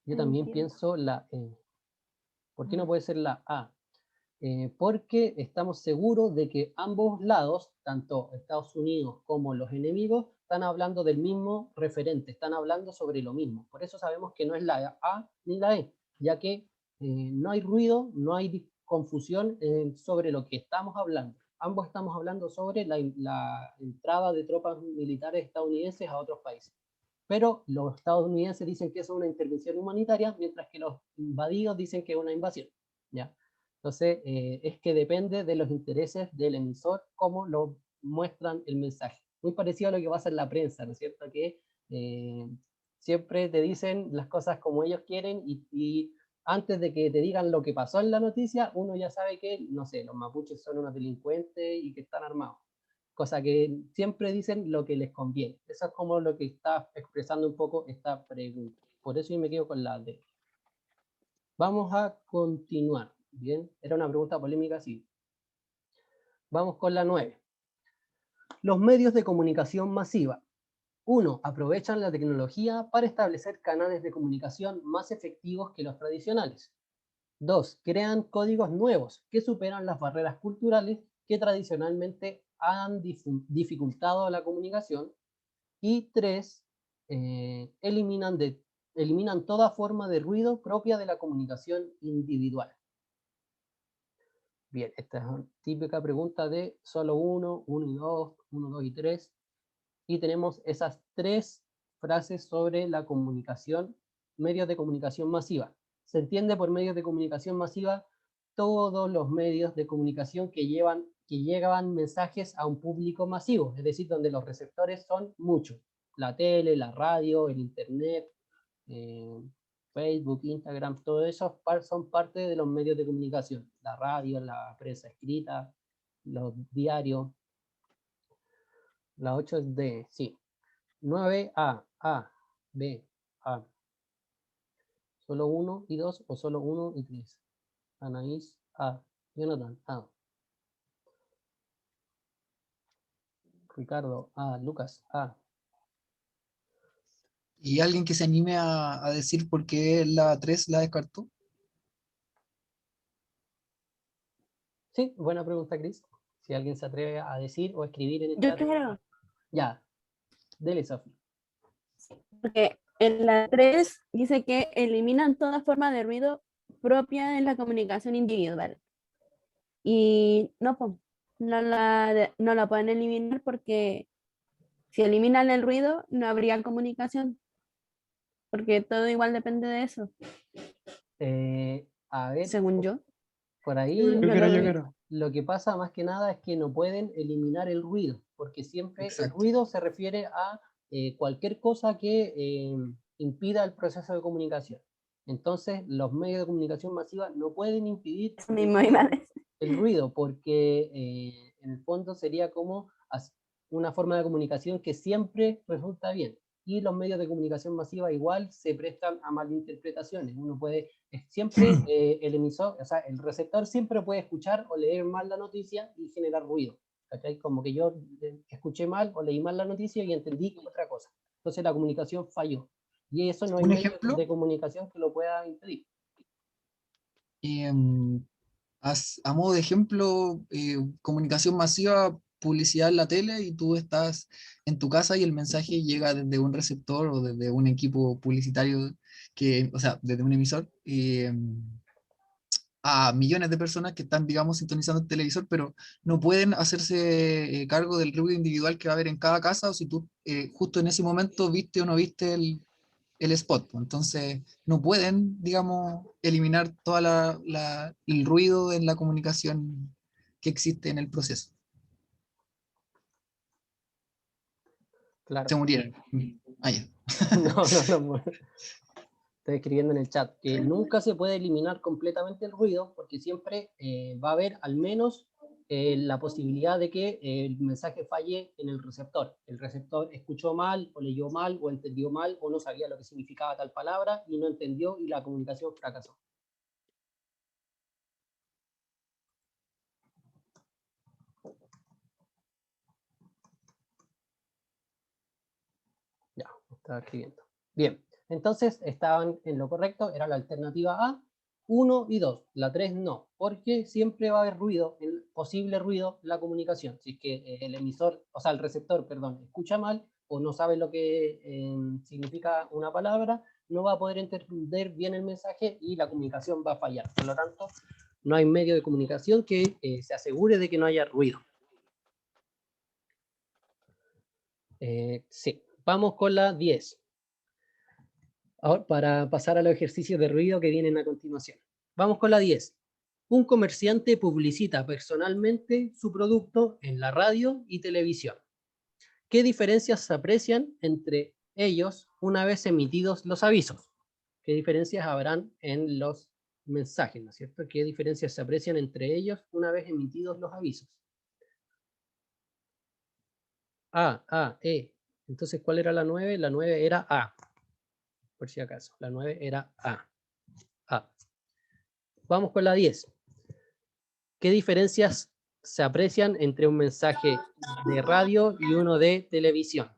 Yo también entiendo. pienso la E. ¿Por qué no puede ser la A? Porque estamos seguros de que ambos lados, tanto Estados Unidos como los enemigos, están hablando del mismo referente, están hablando sobre lo mismo. Por eso sabemos que no es la A ni la E, ya que no hay ruido, no hay confusión sobre lo que estamos hablando. Ambos estamos hablando sobre la entrada de tropas militares estadounidenses a otros países. Pero los estadounidenses dicen que es una intervención humanitaria, mientras que los invadidos dicen que es una invasión. ¿Ya? Entonces, es que depende de los intereses del emisor cómo lo muestran el mensaje. Muy parecido a lo que pasa en la prensa, ¿no es cierto? Que siempre te dicen las cosas como ellos quieren y antes de que te digan lo que pasó en la noticia, uno ya sabe que, no sé, los mapuches son unos delincuentes y que están armados. Cosa que siempre dicen lo que les conviene. Eso es como lo que está expresando un poco esta pregunta. Por eso yo me quedo con la D. Vamos a continuar. Bien, era una pregunta polémica, sí. Vamos con la 9. Los medios de comunicación masiva. 1. Aprovechan la tecnología para establecer canales de comunicación más efectivos que los tradicionales. 2. Crean códigos nuevos que superan las barreras culturales que tradicionalmente han dificultado la comunicación. Y 3. Eliminan toda forma de ruido propia de la comunicación individual. Bien, esta es una típica pregunta de solo 1, 1 y 2, 1, 2 y 3. Y tenemos esas 3 frases sobre la comunicación, medios de comunicación masiva. Se entiende por medios de comunicación masiva todos los medios de comunicación que llevan mensajes a un público masivo, es decir, donde los receptores son muchos. La tele, la radio, el internet, Facebook, Instagram, todo eso son parte de los medios de comunicación. La radio, la prensa escrita, los diarios. La 8 es D, sí. 9A, A, B, A. Solo 1 y 2 o solo 1 y 3. Anaís, A. Jonathan, A. Ricardo, A. Lucas, A. ¿Y alguien que se anime a decir por qué la 3 la descartó? Sí, buena pregunta, Chris. Si alguien se atreve a decir o escribir en el Yo chat. creo, Ya, dele, Sofi. porque en la 3 dice que eliminan toda forma de ruido propia de la comunicación individual. Y no, po, no la pueden eliminar porque si eliminan el ruido no habría comunicación, porque todo igual depende de eso, A ver, según yo. por ahí Según yo lo vi. lo que pasa más que nada es que no pueden eliminar el ruido, porque siempre el Exacto. ruido se refiere a cualquier cosa que impida el proceso de comunicación. Entonces, los medios de comunicación masiva no pueden impedir Eso mismo iba a decir. el ruido, porque en el fondo sería como una forma de comunicación que siempre resulta bien. Y los medios de comunicación masiva igual se prestan a malinterpretaciones. Uno puede, siempre el emisor, o sea, el receptor siempre puede escuchar o leer mal la noticia y generar ruido. ¿Cachai? Como que yo escuché mal o leí mal la noticia y entendí otra cosa. Entonces la comunicación falló. Y eso no hay ¿Un medio ejemplo? de comunicación que lo pueda impedir. A modo de ejemplo, comunicación masiva, publicidad en la tele y tú estás en tu casa y el mensaje llega desde un receptor o desde un equipo publicitario, o sea, desde un emisor, a millones de personas que están, digamos, sintonizando el televisor, pero no pueden hacerse cargo del ruido individual que va a haber en cada casa o si tú justo en ese momento viste o no viste el spot. Entonces, no pueden, digamos, eliminar todo el ruido en la comunicación que existe en el proceso. Claro. Se murieron. Ah, ya. No. Estoy escribiendo en el chat que nunca se puede eliminar completamente el ruido porque siempre va a haber al menos la posibilidad de que el mensaje falle en el receptor. El receptor escuchó mal o leyó mal o entendió mal o no sabía lo que significaba tal palabra y no entendió y la comunicación fracasó. Ya, estaba escribiendo. Bien, entonces estaban en lo correcto, era la alternativa A, 1 y 2, la 3 no, porque siempre va a haber ruido, el posible ruido en la comunicación, si es que el emisor, o sea, el receptor, perdón, escucha mal o no sabe lo que significa una palabra, no va a poder entender bien el mensaje y la comunicación va a fallar. Por lo tanto, no hay medio de comunicación que se asegure de que no haya ruido. Sí, vamos con la 10. Ahora, para pasar a los ejercicios de ruido que vienen a continuación. Vamos con la 10. Un comerciante publicita personalmente su producto en la radio y televisión. ¿Qué diferencias se aprecian entre ellos una vez emitidos los avisos? ¿Qué diferencias habrán en los mensajes, ¿no es cierto? ¿Qué diferencias se aprecian entre ellos una vez emitidos los avisos? A, E. Entonces, ¿cuál era la 9? La 9 era A. Por si acaso, la 9 era A. Vamos con la 10. ¿Qué diferencias se aprecian entre un mensaje de radio y uno de televisión?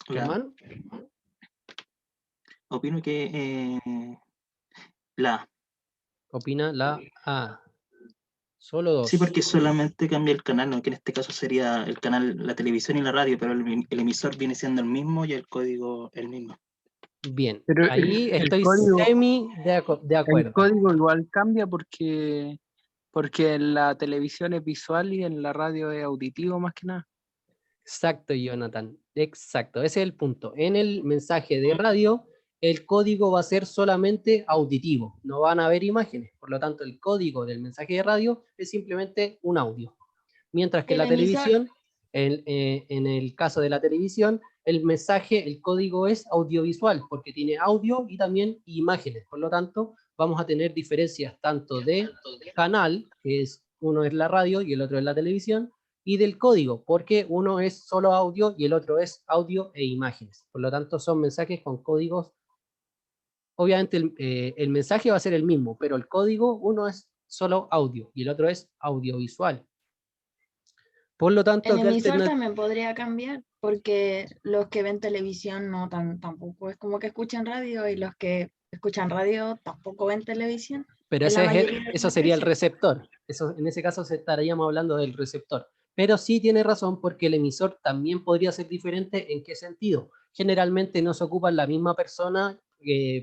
Germán, Opino que la A. opina la A. Solo 2. Sí, porque solamente cambia el canal, ¿no? Que en este caso sería el canal, la televisión y la radio, pero el emisor viene siendo el mismo y el código el mismo. Bien, Pero ahí el estoy código- semi de El acuerdo. código igual cambia porque en la televisión es visual y en la radio es auditivo más que nada. Exacto, Jonathan. Exacto, ese es el punto. En el mensaje de radio, el código va a ser solamente auditivo, no van a haber imágenes. Por lo tanto, el código del mensaje de radio es simplemente un audio. Mientras que en El la emisor. televisión, en el caso de la televisión, el mensaje, el código es audiovisual, porque tiene audio y también imágenes. Por lo tanto, vamos a tener diferencias tanto de canal, que es uno es la radio y el otro es la televisión, y del código, porque uno es solo audio y el otro es audio e imágenes. Por lo tanto, son mensajes con códigos. Obviamente el mensaje va a ser el mismo, pero el código, uno es solo audio y el otro es audiovisual. Por lo tanto, El ¿qué emisor también podría cambiar, porque los que ven televisión no tampoco es como que escuchan radio, y los que escuchan radio tampoco ven televisión. Pero en la ese mayoría de eso las sería el veces. receptor. Eso, en ese caso estaríamos hablando del receptor. Pero sí tiene razón porque el emisor también podría ser diferente. ¿En qué sentido? Generalmente no se ocupa la misma persona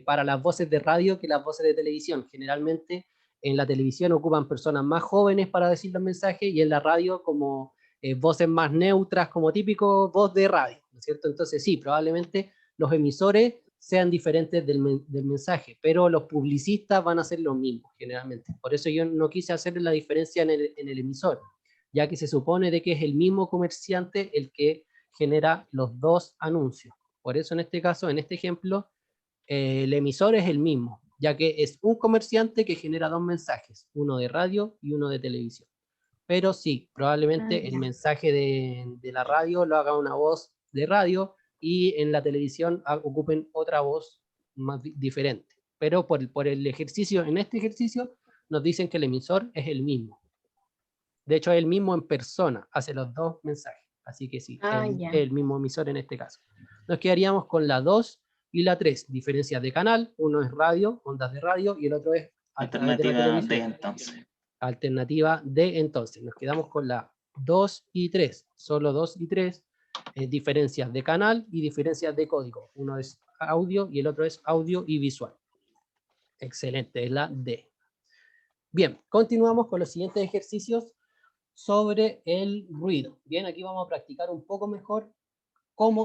para las voces de radio que las voces de televisión. Generalmente en la televisión ocupan personas más jóvenes para decir los mensajes y en la radio como voces más neutras, como típico voz de radio, ¿no es cierto? Entonces sí, probablemente los emisores sean diferentes del mensaje, pero los publicistas van a ser los mismos generalmente. Por eso yo no quise hacer la diferencia en el emisor, ya que se supone de que es el mismo comerciante el que genera los dos anuncios. Por eso en este caso, en este ejemplo, el emisor es el mismo, ya que es un comerciante que genera dos mensajes, uno de radio y uno de televisión. Pero sí, probablemente el mensaje de la radio lo haga una voz de radio y en la televisión ocupen otra voz más diferente. Pero por el ejercicio, en este ejercicio, nos dicen que el emisor es el mismo. De hecho, es el mismo en persona, hace los dos mensajes. Así que sí, es el mismo emisor en este caso. Nos quedaríamos con la 2 y la 3, diferencias de canal. Uno es radio, ondas de radio, y el otro es Alternativa D entonces. Alternativa D entonces. Nos quedamos con la 2 y 3. Solo 2 y 3. Diferencias de canal y diferencias de código. Uno es audio y el otro es audio y visual. Excelente, es la D. Bien, continuamos con los siguientes ejercicios sobre el ruido. Bien, aquí vamos a practicar un poco mejor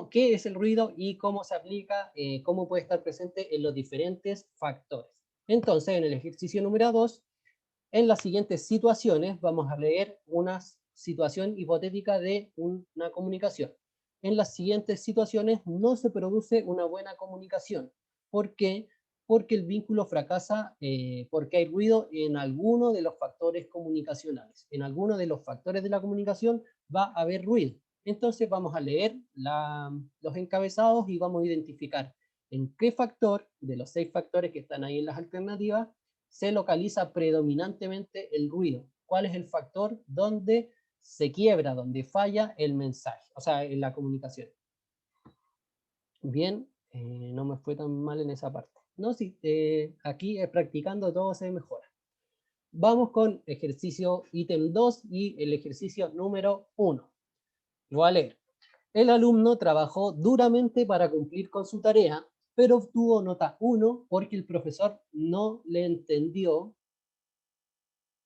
qué es el ruido y cómo se aplica, cómo puede estar presente en los diferentes factores. Entonces, en el ejercicio número 2, en las siguientes situaciones vamos a leer una situación hipotética de una comunicación. En las siguientes situaciones no se produce una buena comunicación. ¿Por qué? Porque el vínculo fracasa, porque hay ruido en alguno de los factores comunicacionales. En alguno de los factores de la comunicación va a haber ruido. Entonces vamos a leer los encabezados y vamos a identificar en qué factor, de los 6 factores que están ahí en las alternativas, se localiza predominantemente el ruido. ¿Cuál es el factor donde se quiebra, donde falla el mensaje? O sea, en la comunicación. Bien, no me fue tan mal en esa parte. No, sí, aquí practicando todo se mejora. Vamos con ejercicio ítem 2 y el ejercicio número 1. Lo voy a leer. El alumno trabajó duramente para cumplir con su tarea, pero obtuvo nota 1 porque el profesor no le entendió,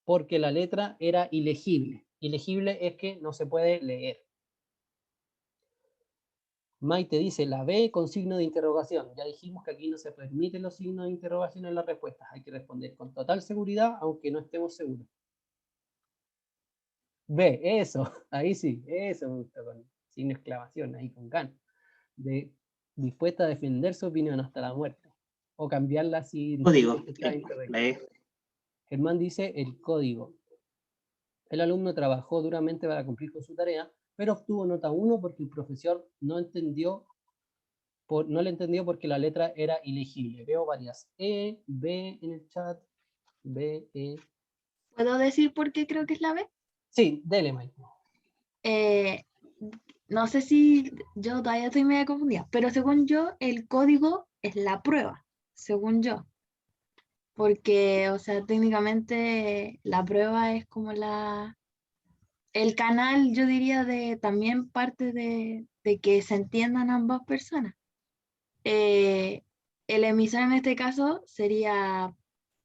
porque la letra era ilegible. Ilegible es que no se puede leer. Maite dice la B con signo de interrogación. Ya dijimos que aquí no se permiten los signos de interrogación en las respuestas. Hay que responder con total seguridad, aunque no estemos seguros. B, eso, ahí sí, eso me gusta, con signo de exclamación, ahí con ganas. Dispuesta a defender su opinión hasta la muerte. O cambiarla si... Código, la E. Germán dice el código. El alumno trabajó duramente para cumplir con su tarea, pero obtuvo nota 1 porque el profesor no le entendió porque la letra era ilegible. Veo varias E, B en el chat, B, E. ¿Puedo decir por qué creo que es la B? Sí, dele, Mike. No sé si yo todavía estoy medio confundida, pero según yo, el código es la prueba, según yo. Porque, o sea, técnicamente la prueba es como el canal, yo diría, de también parte de que se entiendan ambas personas. El emisor en este caso sería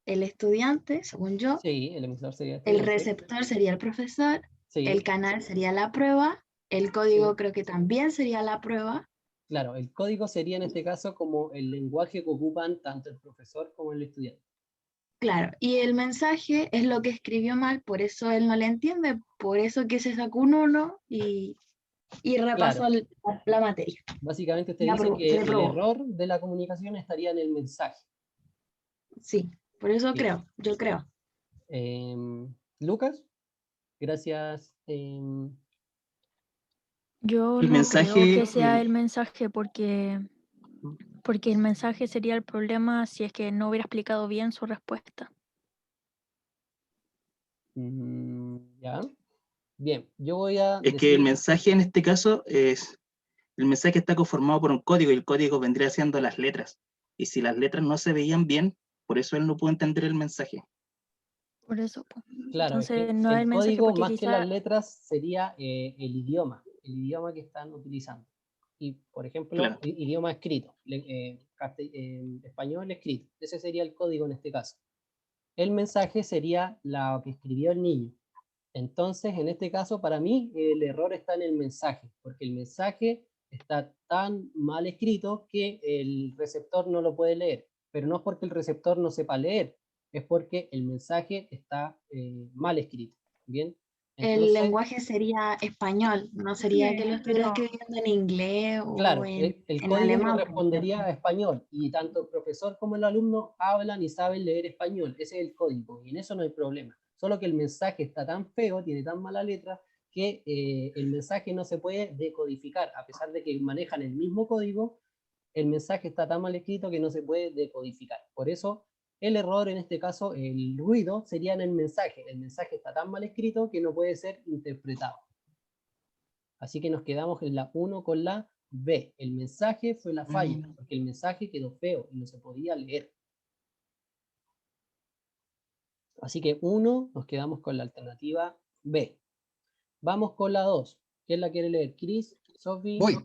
el estudiante, según yo. Sí, el emisor sería el El estudiante. receptor sería el profesor. Sí. El canal sería la prueba. El código Sí. creo que también sería la prueba. Claro, el código sería en este caso como el lenguaje que ocupan tanto el profesor como el estudiante. Claro, y el mensaje es lo que escribió mal, por eso él no le entiende, por eso que se sacó un 1 y repasó Claro. la materia. Básicamente usted La dice probó, que se le el probó. error de la comunicación estaría en el mensaje. Sí, por eso Bien. yo creo. Lucas, gracias. Yo El no mensaje, creo que sea el mensaje porque el mensaje sería el problema si es que no hubiera explicado bien su respuesta. Ya. Bien, yo voy a es que decir... el mensaje en este caso es, el mensaje está conformado por un código y el código vendría siendo las letras. Y si las letras no se veían bien, por eso él no pudo entender el mensaje. Por eso. Claro, es Entonces que no es el el mensaje código porque más que las quizá... letras sería el idioma que están utilizando. Y, por ejemplo, Claro. idioma escrito, español escrito. Ese sería el código en este caso. El mensaje sería lo que escribió el niño. Entonces, en este caso, para mí, el error está en el mensaje, porque el mensaje está tan mal escrito que el receptor no lo puede leer. Pero no es porque el receptor no sepa leer, es porque el mensaje está mal escrito. ¿Bien? Entonces, El lenguaje sería español, no sería que lo estuviera escribiendo en inglés o claro, en código alemán. correspondería a español, y tanto el profesor como el alumno hablan y saben leer español. Ese es el código, y en eso no hay problema. Solo que el mensaje está tan feo, tiene tan mala letra, que el mensaje no se puede decodificar. A pesar de que manejan el mismo código, el mensaje está tan mal escrito que no se puede decodificar. Por eso, el error en este caso, el ruido, sería en el mensaje. El mensaje está tan mal escrito que no puede ser interpretado. Así que nos quedamos en la 1 con la B. El mensaje fue la falla, porque el mensaje quedó feo y no se podía leer. Así que 1, nos quedamos con la alternativa B. Vamos con la 2. ¿Quién la quiere leer? ¿Chris? ¿Sophie? Voy.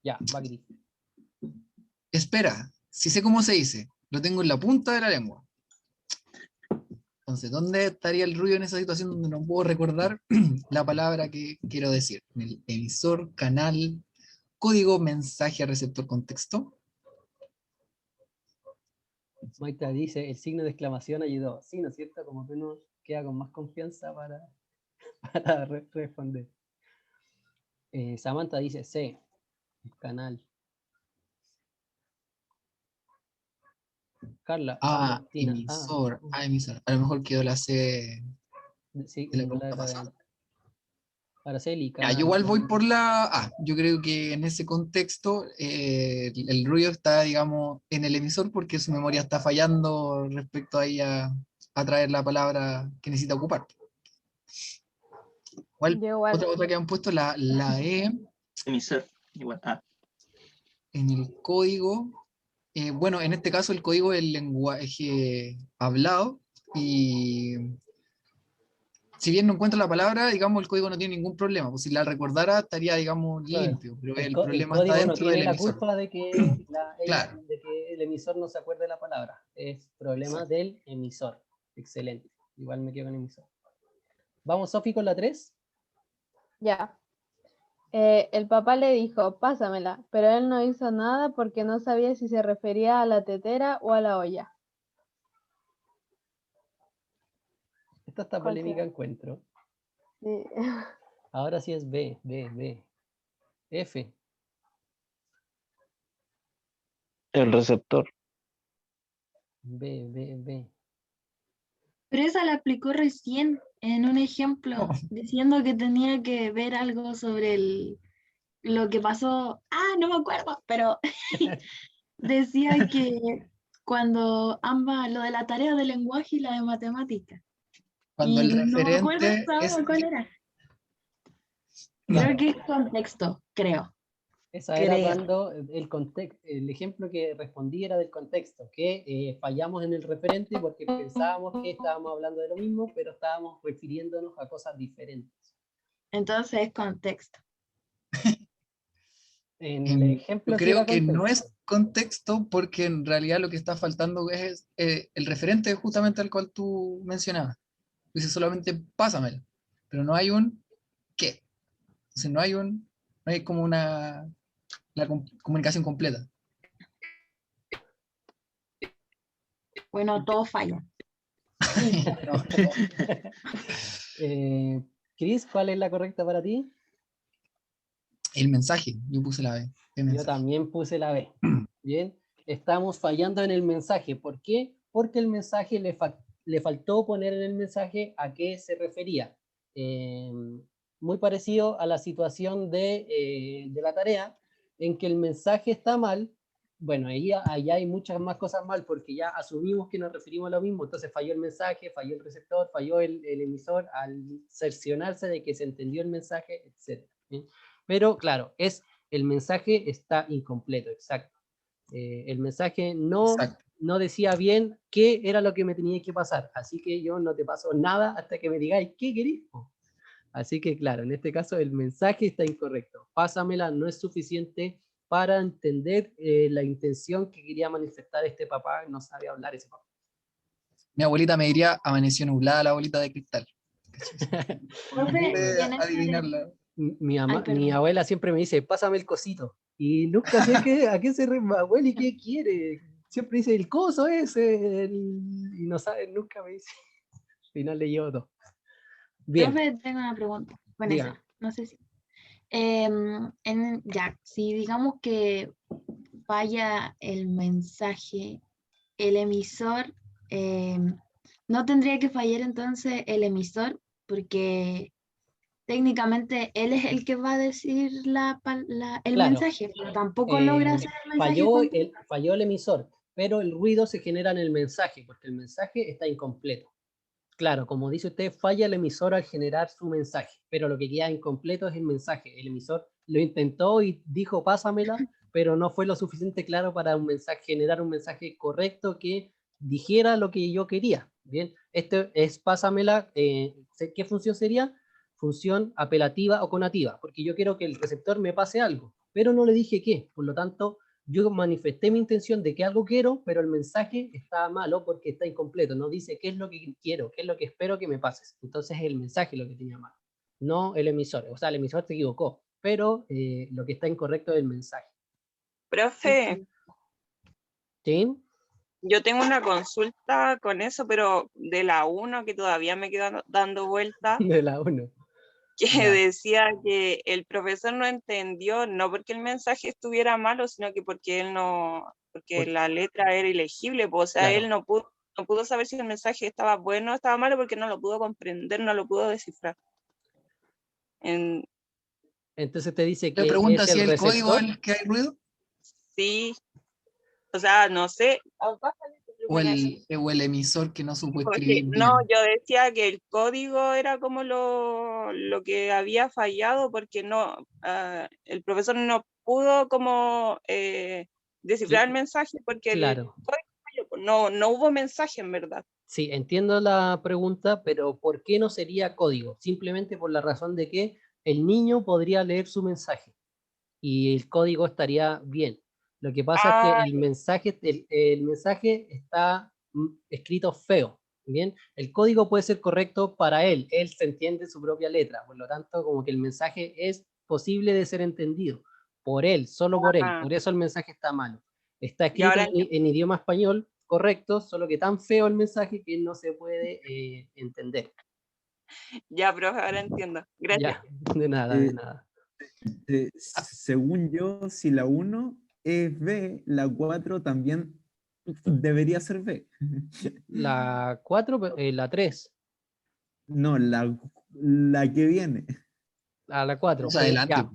Ya, va Chris. Espera, sí sé cómo se dice. lo tengo en la punta de la lengua. Entonces, ¿dónde estaría el ruido en esa situación donde no puedo recordar la palabra que quiero decir? En el emisor, canal, código, mensaje, receptor, contexto. Maita dice, el signo de exclamación ayudó. Sí, ¿no es cierto? Como que uno queda con más confianza para responder. Samantha dice C, canal. Carla, Martina. Emisor, emisor. A lo mejor quedó la C Sí, de la con la pregunta letra pasada. de Araceli, Ya, canal. yo igual voy por la A. Yo creo que en ese contexto el ruido está, digamos, en el emisor porque su memoria está fallando respecto ahí a traer la palabra que necesita ocupar. Igual, Yo igual. otra que han puesto, la E Emisor, igual. en el código. Bueno, en este caso el código es el lenguaje hablado y si bien no encuentro la palabra, digamos, el código no tiene ningún problema. Pues si la recordara estaría, digamos, Claro. limpio, pero El el problema está código no dentro del tiene la emisor. culpa de que, Claro. de que el emisor no se acuerde de la palabra. Es problema Exacto. del emisor. Excelente. Igual me quedo con emisor. Vamos, Sofi, con la 3. Ya. El papá le dijo, pásamela, pero él no hizo nada porque no sabía si se refería a la tetera o a la olla. Esta está ¿Cuál polémica, será? encuentro. Sí. Ahora sí es B. F. El receptor. B. Pero esa la aplicó recién en un ejemplo, diciendo que tenía que ver algo sobre lo que pasó. No me acuerdo, pero decía que cuando ambas, lo de la tarea de lenguaje y la de matemática. Cuando Y el no me acuerdo referente hasta es... ahora cuál era. Claro. Creo que es contexto, creo. Esa era cuando el contexto, el ejemplo que respondí era del contexto, que fallamos en el referente porque pensábamos que estábamos hablando de lo mismo, pero estábamos refiriéndonos a cosas diferentes. Entonces es contexto. En el ejemplo Yo sí creo era que no contexto. es contexto porque en realidad lo que está faltando es el referente justamente al cual tú mencionabas. Dice solamente pásamelo, pero no hay un qué. Entonces no hay como la comunicación completa. Bueno, todo falla. Chris, ¿cuál es la correcta para ti? El mensaje, yo puse la B. Yo también puse la B. Bien, estamos fallando en el mensaje. ¿Por qué? Porque el mensaje le faltó poner en el mensaje a qué se refería. Muy parecido a la situación de la tarea, en que el mensaje está mal. Bueno, allá hay muchas más cosas mal porque ya asumimos que nos referimos a lo mismo, entonces falló el mensaje, falló el receptor, falló el emisor al cerciorarse de que se entendió el mensaje, etc. ¿Bien? Pero claro, el mensaje está incompleto, exacto. El mensaje no decía bien qué era lo que me tenía que pasar, así que yo no te paso nada hasta que me digáis qué querés. Así que claro, en este caso el mensaje está incorrecto. Pásamela no es suficiente para entender la intención que quería manifestar este papá, no sabe hablar ese papá. Mi abuelita me diría, amaneció nublada la bolita de cristal. Adivinarla. Mi abuela siempre me dice, pásame el cosito. Y nunca sé a qué se refiere, abuela, ¿y qué quiere? Siempre dice, el coso ese, y no sabe, nunca me dice. Al final le llevo todo. Bien. Profe, tengo una pregunta. Dígame. No sé si. Si digamos que falla el mensaje, el emisor, no tendría que fallar entonces el emisor, porque técnicamente él es el que va a decir el mensaje, pero tampoco logra hacer el mensaje. Falló el emisor, pero el ruido se genera en el mensaje, porque el mensaje está incompleto. Claro, como dice usted, falla el emisor al generar su mensaje, pero lo que queda incompleto es el mensaje. El emisor lo intentó y dijo pásamela, pero no fue lo suficiente claro para generar un mensaje correcto que dijera lo que yo quería. Bien, esto es pásamela. ¿Qué función sería? Función apelativa o conativa, porque yo quiero que el receptor me pase algo, pero no le dije qué, por lo tanto yo manifesté mi intención de que algo quiero, pero el mensaje está malo porque está incompleto, no dice qué es lo que quiero, qué es lo que espero que me pases. Entonces es el mensaje lo que tenía malo, no el emisor. O sea, el emisor se equivocó, pero lo que está incorrecto es el mensaje. Profe, ¿Sí? yo tengo una consulta con eso, pero de la 1 que todavía me queda dando vuelta, De la 1. que Ya. decía que el profesor no entendió, no porque el mensaje estuviera malo, sino que porque él no, porque Por- la letra era ilegible, pues, o sea, Claro. él no pudo saber si el mensaje estaba bueno o estaba malo porque no lo pudo comprender, no lo pudo descifrar. Entonces te dice Le que pregunta es si el el código receptor. es el que hay ruido Sí, o sea, no sé. o el emisor que no supo Porque, escribir no, bien. yo decía que el código era como lo que había fallado porque no, el profesor no pudo como descifrar el mensaje porque el Claro. código falló, pues, no hubo mensaje en verdad. Sí, entiendo la pregunta, pero ¿por qué no sería código? Simplemente por la razón de que el niño podría leer su mensaje y el código estaría bien. Lo que pasa es que Ah, el mensaje está escrito feo, ¿bien? El código puede ser correcto para él se entiende su propia letra, por lo tanto, como que el mensaje es posible de ser entendido por él, solo por él, por eso el mensaje está malo. Está y escrito ahora en idioma español correcto, solo que tan feo el mensaje que no se puede entender. ya, profe, ahora entiendo. Gracias. Ya, de nada, de nada. Según yo, si la 1 es B, la 4 también debería ser B. La 4, la 3. No, la que viene. A la 4, Más adelante. ya.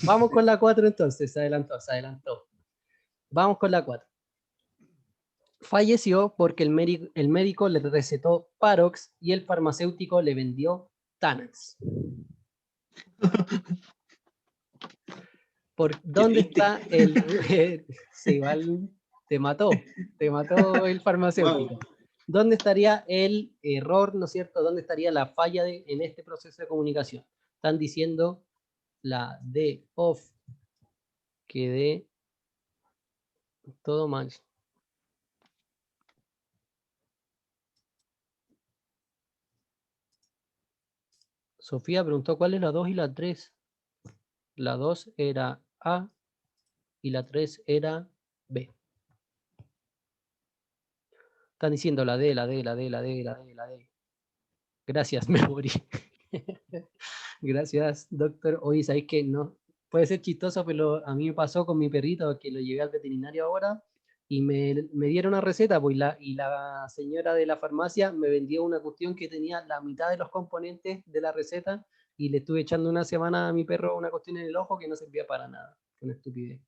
Vamos con la 4 entonces, se adelantó. Vamos con la 4. Falleció porque el médico le recetó Parox y el farmacéutico le vendió Tanax. ¿Dónde está el... sí, igual te mató el farmacéutico. Wow. ¿Dónde estaría el error, no es cierto? ¿Dónde estaría la falla en este proceso de comunicación? Están diciendo la D off, quedé todo mal. Sofía preguntó cuál es la 2 y la 3. La 2 era A y la 3 era B. Están diciendo la D, la D, la D, la D, la D, la D. Gracias, me morí. Gracias, doctor. Oye, ¿sabéis que no? Puede ser chistoso, pero a mí me pasó con mi perrito que lo llevé al veterinario ahora y me dieron una receta, pues, y la señora de la farmacia me vendió una cuestión que tenía la mitad de los componentes de la receta y le estuve echando una semana a mi perro una cuestión en el ojo que no servía para nada. Una estupidez.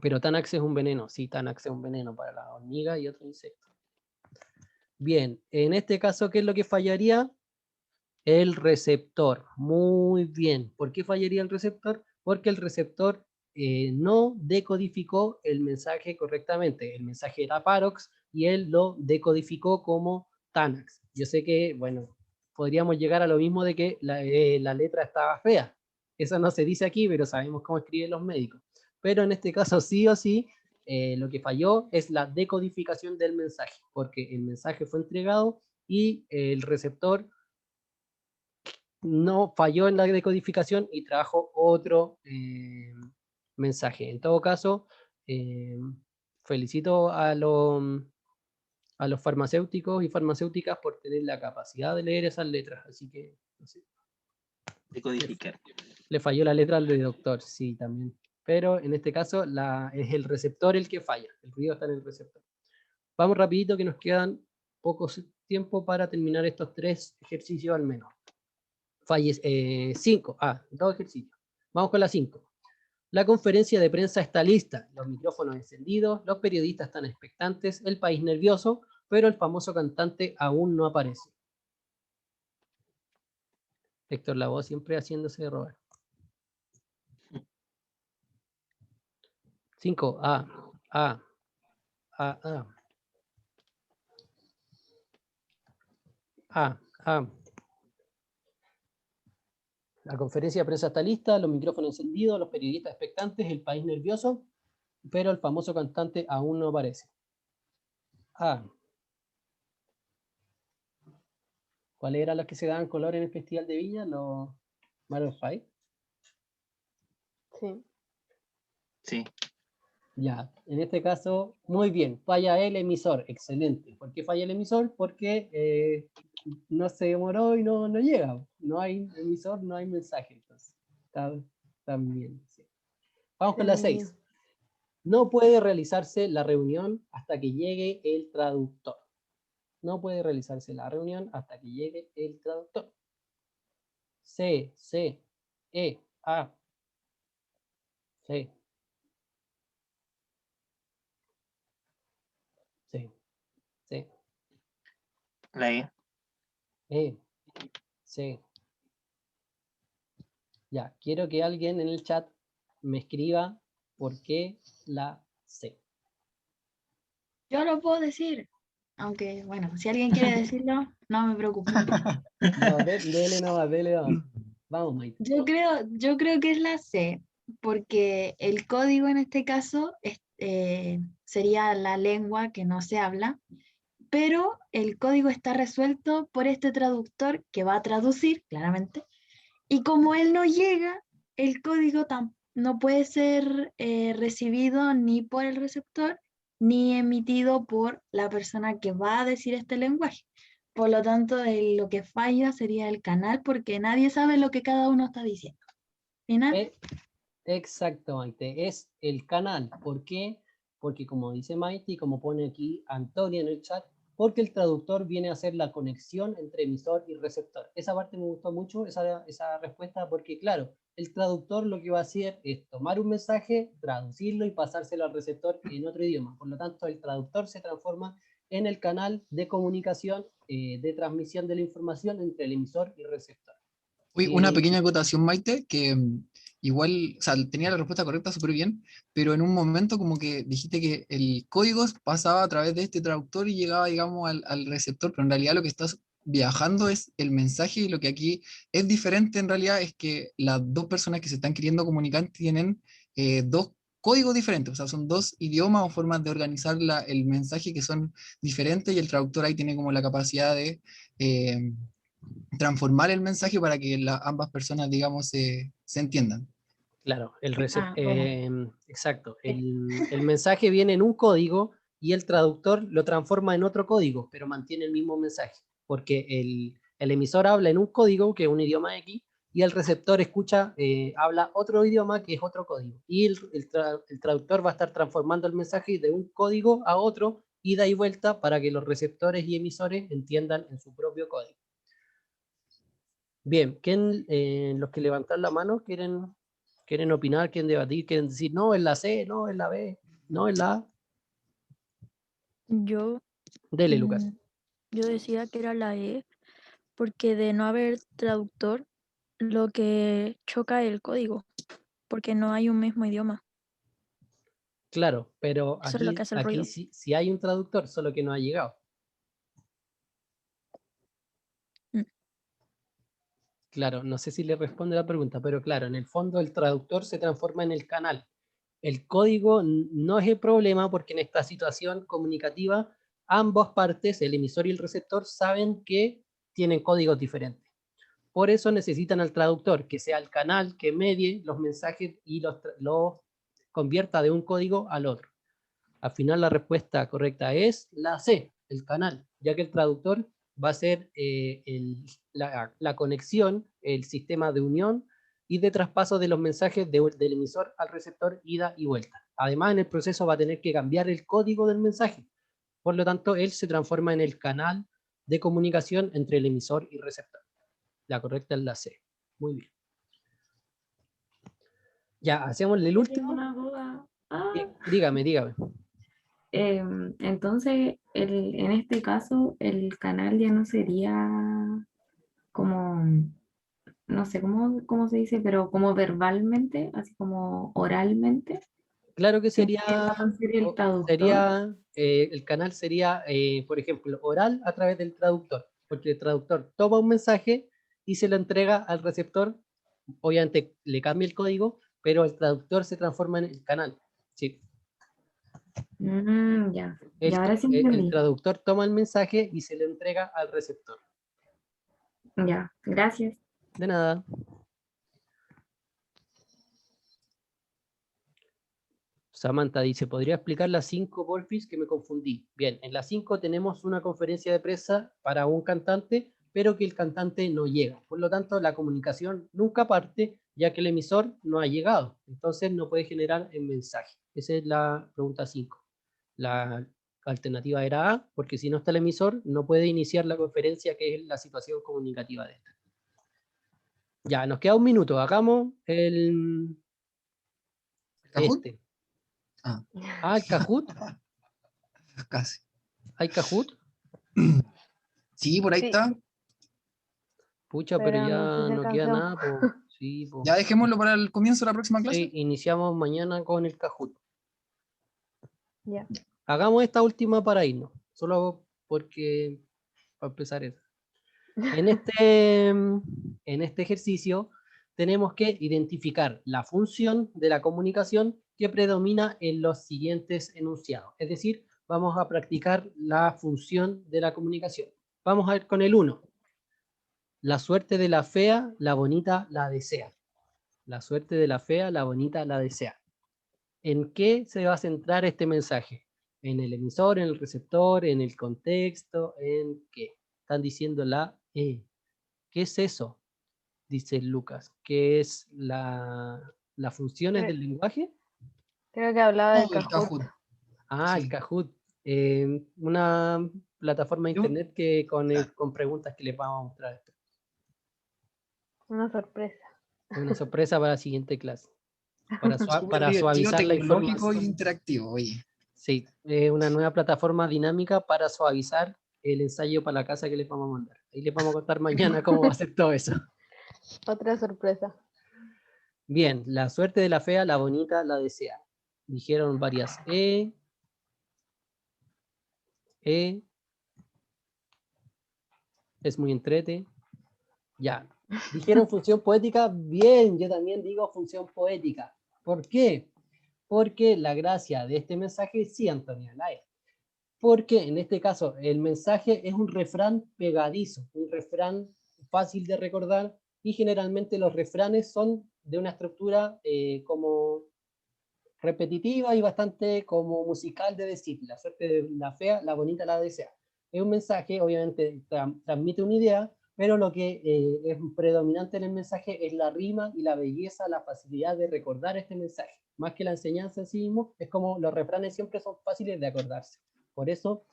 Pero Tanax es un veneno, sí, Tanax es un veneno para la hormiga y otros insectos. Bien, en este caso, ¿qué es lo que fallaría? El receptor. Muy bien. ¿Por qué fallaría el receptor? Porque el receptor no decodificó el mensaje correctamente. El mensaje era Parox y él lo decodificó como Tanax. Yo sé que, bueno, podríamos llegar a lo mismo de que la letra estaba fea. Eso no se dice aquí, pero sabemos cómo escriben los médicos. Pero en este caso, sí o sí, lo que falló es la decodificación del mensaje, porque el mensaje fue entregado y el receptor no falló en la decodificación y trajo otro mensaje. En todo caso, felicito a los farmacéuticos y farmacéuticas por tener la capacidad de leer esas letras. Así que, no sé, Decodificar. le falló la letra al doctor, sí, también. Pero en este caso es el receptor el que falla. El ruido está en el receptor. Vamos rapidito que nos quedan poco tiempo para terminar estos 3 ejercicios al menos. 5. 2 ejercicios. Vamos con la 5. La conferencia de prensa está lista, los micrófonos encendidos, los periodistas están expectantes, el país nervioso, pero el famoso cantante aún no aparece. Héctor Lavoe siempre haciéndose de robar. 5. A. La conferencia de prensa está lista, los micrófonos encendidos, los periodistas expectantes, el país nervioso. pero el famoso cantante aún no aparece. ¿Cuáles eran los que se daban color en el Festival de Viña? Los Maroon 5. Sí. Sí. Ya, en este caso, muy bien, falla el emisor, excelente. ¿Por qué falla el emisor? Porque no se demoró y no llega. No hay emisor, no hay mensaje. Entonces, está bien. Sí. Vamos con la 6. No puede realizarse la reunión hasta que llegue el traductor. No puede realizarse la reunión hasta que llegue el traductor. C, E, A. C. C. La E. C. Ya, quiero que alguien en el chat me escriba por qué la C. Yo lo puedo decir, aunque bueno, si alguien quiere decirlo, no me preocupo. No, dele nomás, dele nomás. Vamos, Maite. Yo creo que es la C, porque el código en este caso sería la lengua que no se habla, pero el código está resuelto por este traductor que va a traducir, claramente, y como él no llega, el código no puede ser recibido ni por el receptor, ni emitido por la persona que va a decir este lenguaje. Por lo tanto, lo que falla sería el canal, porque nadie sabe lo que cada uno está diciendo. ¿Final? Exacto, Maite, es el canal. ¿Por qué? Porque como dice Maite y como pone aquí Antonia en el chat, porque el traductor viene a hacer la conexión entre emisor y receptor. Esa parte me gustó mucho, esa respuesta, porque claro, el traductor lo que va a hacer es tomar un mensaje, traducirlo y pasárselo al receptor en otro idioma. Por lo tanto, el traductor se transforma en el canal de comunicación, de transmisión de la información entre el emisor y el receptor. Uy, una pequeña acotación, Maite, que igual, o sea, tenía la respuesta correcta súper bien, pero en un momento como que dijiste que el código pasaba a través de este traductor y llegaba, digamos, al receptor, pero en realidad lo que estás viajando es el mensaje, y lo que aquí es diferente en realidad es que las dos personas que se están queriendo comunicar tienen dos códigos diferentes, o sea, son dos idiomas o formas de organizar el mensaje que son diferentes, y el traductor ahí tiene como la capacidad de transformar el mensaje para que ambas personas, digamos, se entiendan. Claro, Bueno. exacto. El mensaje viene en un código y el traductor lo transforma en otro código, pero mantiene el mismo mensaje, porque el emisor habla en un código, que es un idioma X, y el receptor habla otro idioma, que es otro código. Y el traductor va a estar transformando el mensaje de un código a otro, ida y vuelta, para que los receptores y emisores entiendan en su propio código. Bien, los que levantan la mano quieren opinar, quieren debatir, quieren decir, no, es la C, no, es la B, no, es la A? Yo, Dele, Lucas. yo decía que era la E, porque de no haber traductor, lo que choca es el código, porque no hay un mismo idioma. Claro, pero Eso es lo que hace el aquí ruido. sí hay un traductor, solo que no ha llegado. Claro, no sé si le responde la pregunta, pero claro, en el fondo el traductor se transforma en el canal. El código no es el problema, porque en esta situación comunicativa ambas partes, el emisor y el receptor, saben que tienen códigos diferentes. Por eso necesitan al traductor, que sea el canal que medie los mensajes y los convierta de un código al otro. Al final la respuesta correcta es la C, el canal, ya que el traductor va a ser la conexión, el sistema de unión y de traspaso de los mensajes del emisor al receptor, ida y vuelta. Además, en el proceso va a tener que cambiar el código del mensaje. Por lo tanto, él se transforma en el canal de comunicación entre el emisor y receptor. La correcta es la C. Muy bien. Ya, hacemos el Yo tengo último. una duda. Dígame. Entonces, en este caso, el canal ya no sería como, no sé cómo se dice, pero como verbalmente, así como oralmente, Claro que sino que va a ser el traductor. el canal sería, por ejemplo, oral a través del traductor, porque el traductor toma un mensaje y se lo entrega al receptor. Obviamente le cambia el código, pero el traductor se transforma en el canal. Sí. Ya. El, Y ahora sí el entendí. traductor toma el mensaje y se lo entrega al receptor. Ya, gracias. De nada. Samantha dice, ¿podría explicar las 5 porfis que me confundí? Bien, en las 5 tenemos una conferencia de prensa para un cantante, pero que el cantante no llega. Por lo tanto, la comunicación nunca parte, ya que el emisor no ha llegado. Entonces, no puede generar el mensaje. Esa es la pregunta 5. La alternativa era A, porque si no está el emisor, no puede iniciar la conferencia, que es la situación comunicativa de esta. Ya, nos queda un minuto. Hagamos el... ¿Kahoot? Este. Ah. Ah, el Kahoot. Casi. ¿Hay Kahoot? Sí, por ahí Sí. está. Pucha, pero Pero no sé ya si no queda alcanzó. nada, po. Sí, po. Ya dejémoslo para el comienzo de la próxima clase. Sí, iniciamos mañana con el Kahoot. Ya. Hagamos esta última para irnos, solo porque, para empezar eso. En este ejercicio tenemos que identificar la función de la comunicación que predomina en los siguientes enunciados. Es decir, vamos a practicar la función de la comunicación. Vamos a ver con el 1. La suerte de la fea, la bonita la desea. La suerte de la fea, la bonita la desea. ¿En qué se va a centrar este mensaje? ¿En el emisor, en el receptor, en el contexto, en qué? Están diciendo la E. ¿Qué es eso? Dice Lucas. ¿Qué es las funciones Creo, del lenguaje? creo que hablaba del No, el Kahoot. Kahoot. Ah, el Sí. Kahoot. Una plataforma de Yo- internet que con preguntas que les vamos a mostrar después. Una sorpresa. Es una sorpresa para la siguiente clase. Para, Súper para divertido, suavizar la tecnológico e información. interactivo, oye. Sí, una nueva plataforma dinámica para suavizar el ensayo para la casa que les vamos a mandar. Ahí les vamos a contar mañana cómo va a ser todo eso. Otra sorpresa. Bien, la suerte de la fea, la bonita la desea. Dijeron varias es muy entrete. Ya. Dijeron función poética, bien, yo también digo función poética. ¿Por qué? Porque la gracia de este mensaje, sí, Antonia, la es. Porque en este caso el mensaje es un refrán pegadizo, un refrán fácil de recordar, y generalmente los refranes son de una estructura como repetitiva y bastante como musical de decir, la suerte de la fea, la bonita la desea. Es un mensaje, obviamente transmite una idea, pero lo que es predominante en el mensaje es la rima y la belleza, la facilidad de recordar este mensaje. Más que la enseñanza en sí mismo, es como los refranes siempre son fáciles de acordarse. Por eso,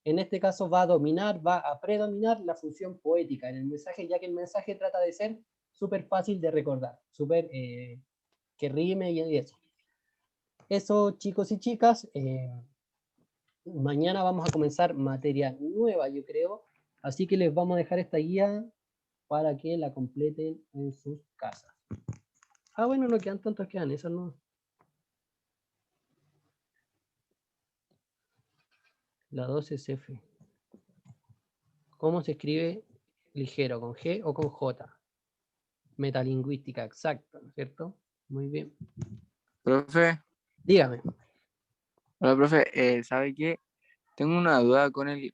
en este caso va a predominar la función poética en el mensaje, ya que el mensaje trata de ser súper fácil de recordar, súper que rime y eso. Eso, chicos y chicas, mañana vamos a comenzar materia nueva, yo creo, así que les vamos a dejar esta guía para que la completen en sus casas. Ah, bueno, no quedan tantos, quedan esas, ¿no? La 12 es F. ¿Cómo se escribe ligero? ¿Con G o con J? Metalingüística, exacto, ¿no es cierto? Muy bien. Profe, Dígame. hola profe, ¿sabe qué? Tengo una duda con el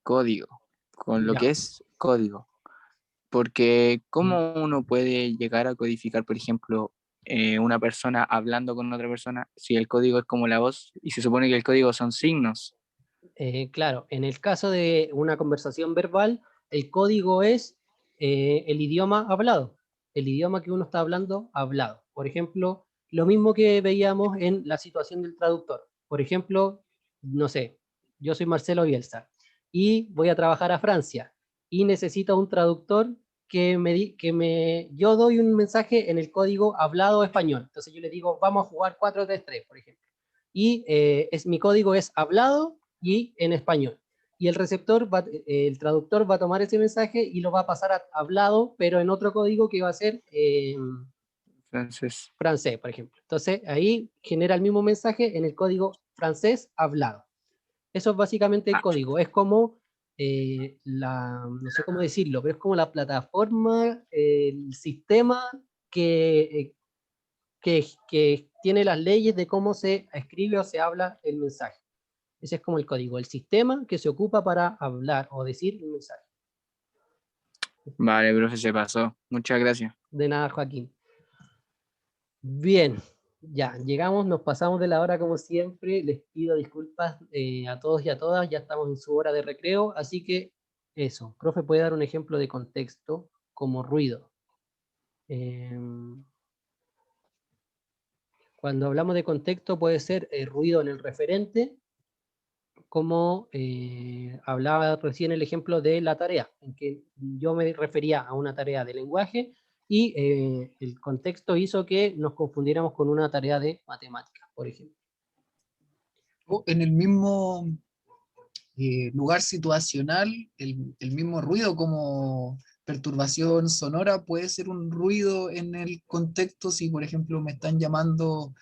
código, con lo Ya. que es código. Porque ¿cómo uno puede llegar a codificar, por ejemplo, una persona hablando con otra persona si el código es como la voz y se supone que el código son signos? Claro, en el caso de una conversación verbal, el código es el idioma hablado, el idioma que uno está hablando, hablado. Por ejemplo, lo mismo que veíamos en la situación del traductor. Por ejemplo, no sé, yo soy Marcelo Bielsa y voy a trabajar a Francia y necesito un traductor yo doy un mensaje en el código hablado español. Entonces yo le digo, vamos a jugar 4-3-3, por ejemplo. Y mi código es hablado y en español. Y el traductor va a tomar ese mensaje y lo va a pasar a hablado, pero en otro código que va a ser francés, por ejemplo. Entonces ahí genera el mismo mensaje en el código francés hablado. Eso es básicamente el código. Es como no sé cómo decirlo, pero es como la plataforma, el sistema que tiene las leyes de cómo se escribe o se habla el mensaje. Ese es como el código, el sistema que se ocupa para hablar o decir el mensaje. Vale, profe, se pasó. Muchas gracias. De nada, Joaquín. Bien, ya llegamos, nos pasamos de la hora como siempre. Les pido disculpas a todos y a todas, ya estamos en su hora de recreo, así que eso, profe, puede dar un ejemplo de contexto como ruido. Cuando hablamos de contexto puede ser ruido en el referente, como hablaba recién el ejemplo de la tarea, en que yo me refería a una tarea de lenguaje y el contexto hizo que nos confundiéramos con una tarea de matemáticas, por ejemplo. O en el mismo lugar situacional, el mismo ruido como perturbación sonora puede ser un ruido en el contexto si, por ejemplo, me están llamando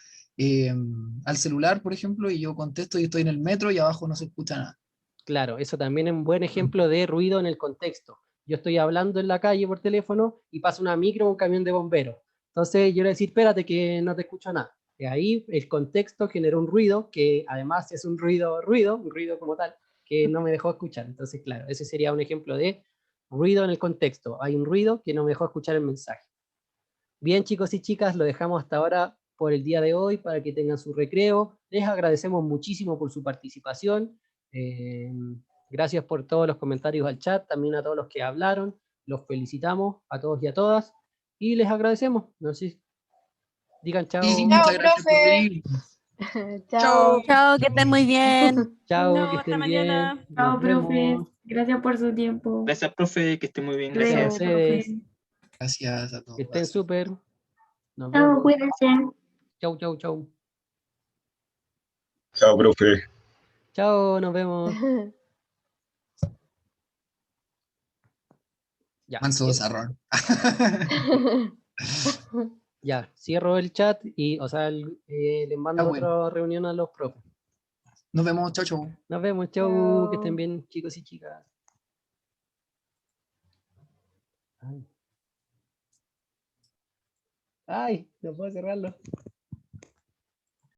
al celular, por ejemplo, y yo contesto y estoy en el metro y abajo no se escucha nada. Claro, eso también es un buen ejemplo de ruido en el contexto. Yo estoy hablando en la calle por teléfono y pasa una micro o un camión de bomberos. Entonces yo le voy a decir, espérate que no te escucho nada. Y ahí el contexto generó un ruido que además es un ruido como tal, que no me dejó escuchar. Entonces, claro, ese sería un ejemplo de ruido en el contexto. Hay un ruido que no me dejó escuchar el mensaje. Bien, chicos y chicas, lo dejamos hasta ahora por el día de hoy para que tengan su recreo. Les agradecemos muchísimo por su participación. Gracias por todos los comentarios al chat, también a todos los que hablaron. Los felicitamos a todos y a todas. Y les agradecemos. No sé, digan chao. Sí, muchas gracias por venir. Chao. Chao, que estén muy bien. Chao, No, que hasta estén mañana. bien. Chao, Nos profe. vemos. Gracias por su tiempo. Gracias, profe, que esté muy bien. Gracias a Luego, Gracias. ustedes. profe. Gracias a todos. Que estén súper. Nos Chao, vemos. cuídense. Chau, chau, chau. Chao, profe. Chao, nos vemos. Ya, Manso zarrón. ya, cierro el chat y, o sea, les mando bueno. otra reunión a los profes. Nos vemos, chau, chau. Nos vemos, chau, que estén bien, chicos y chicas. Ay, no puedo cerrarlo.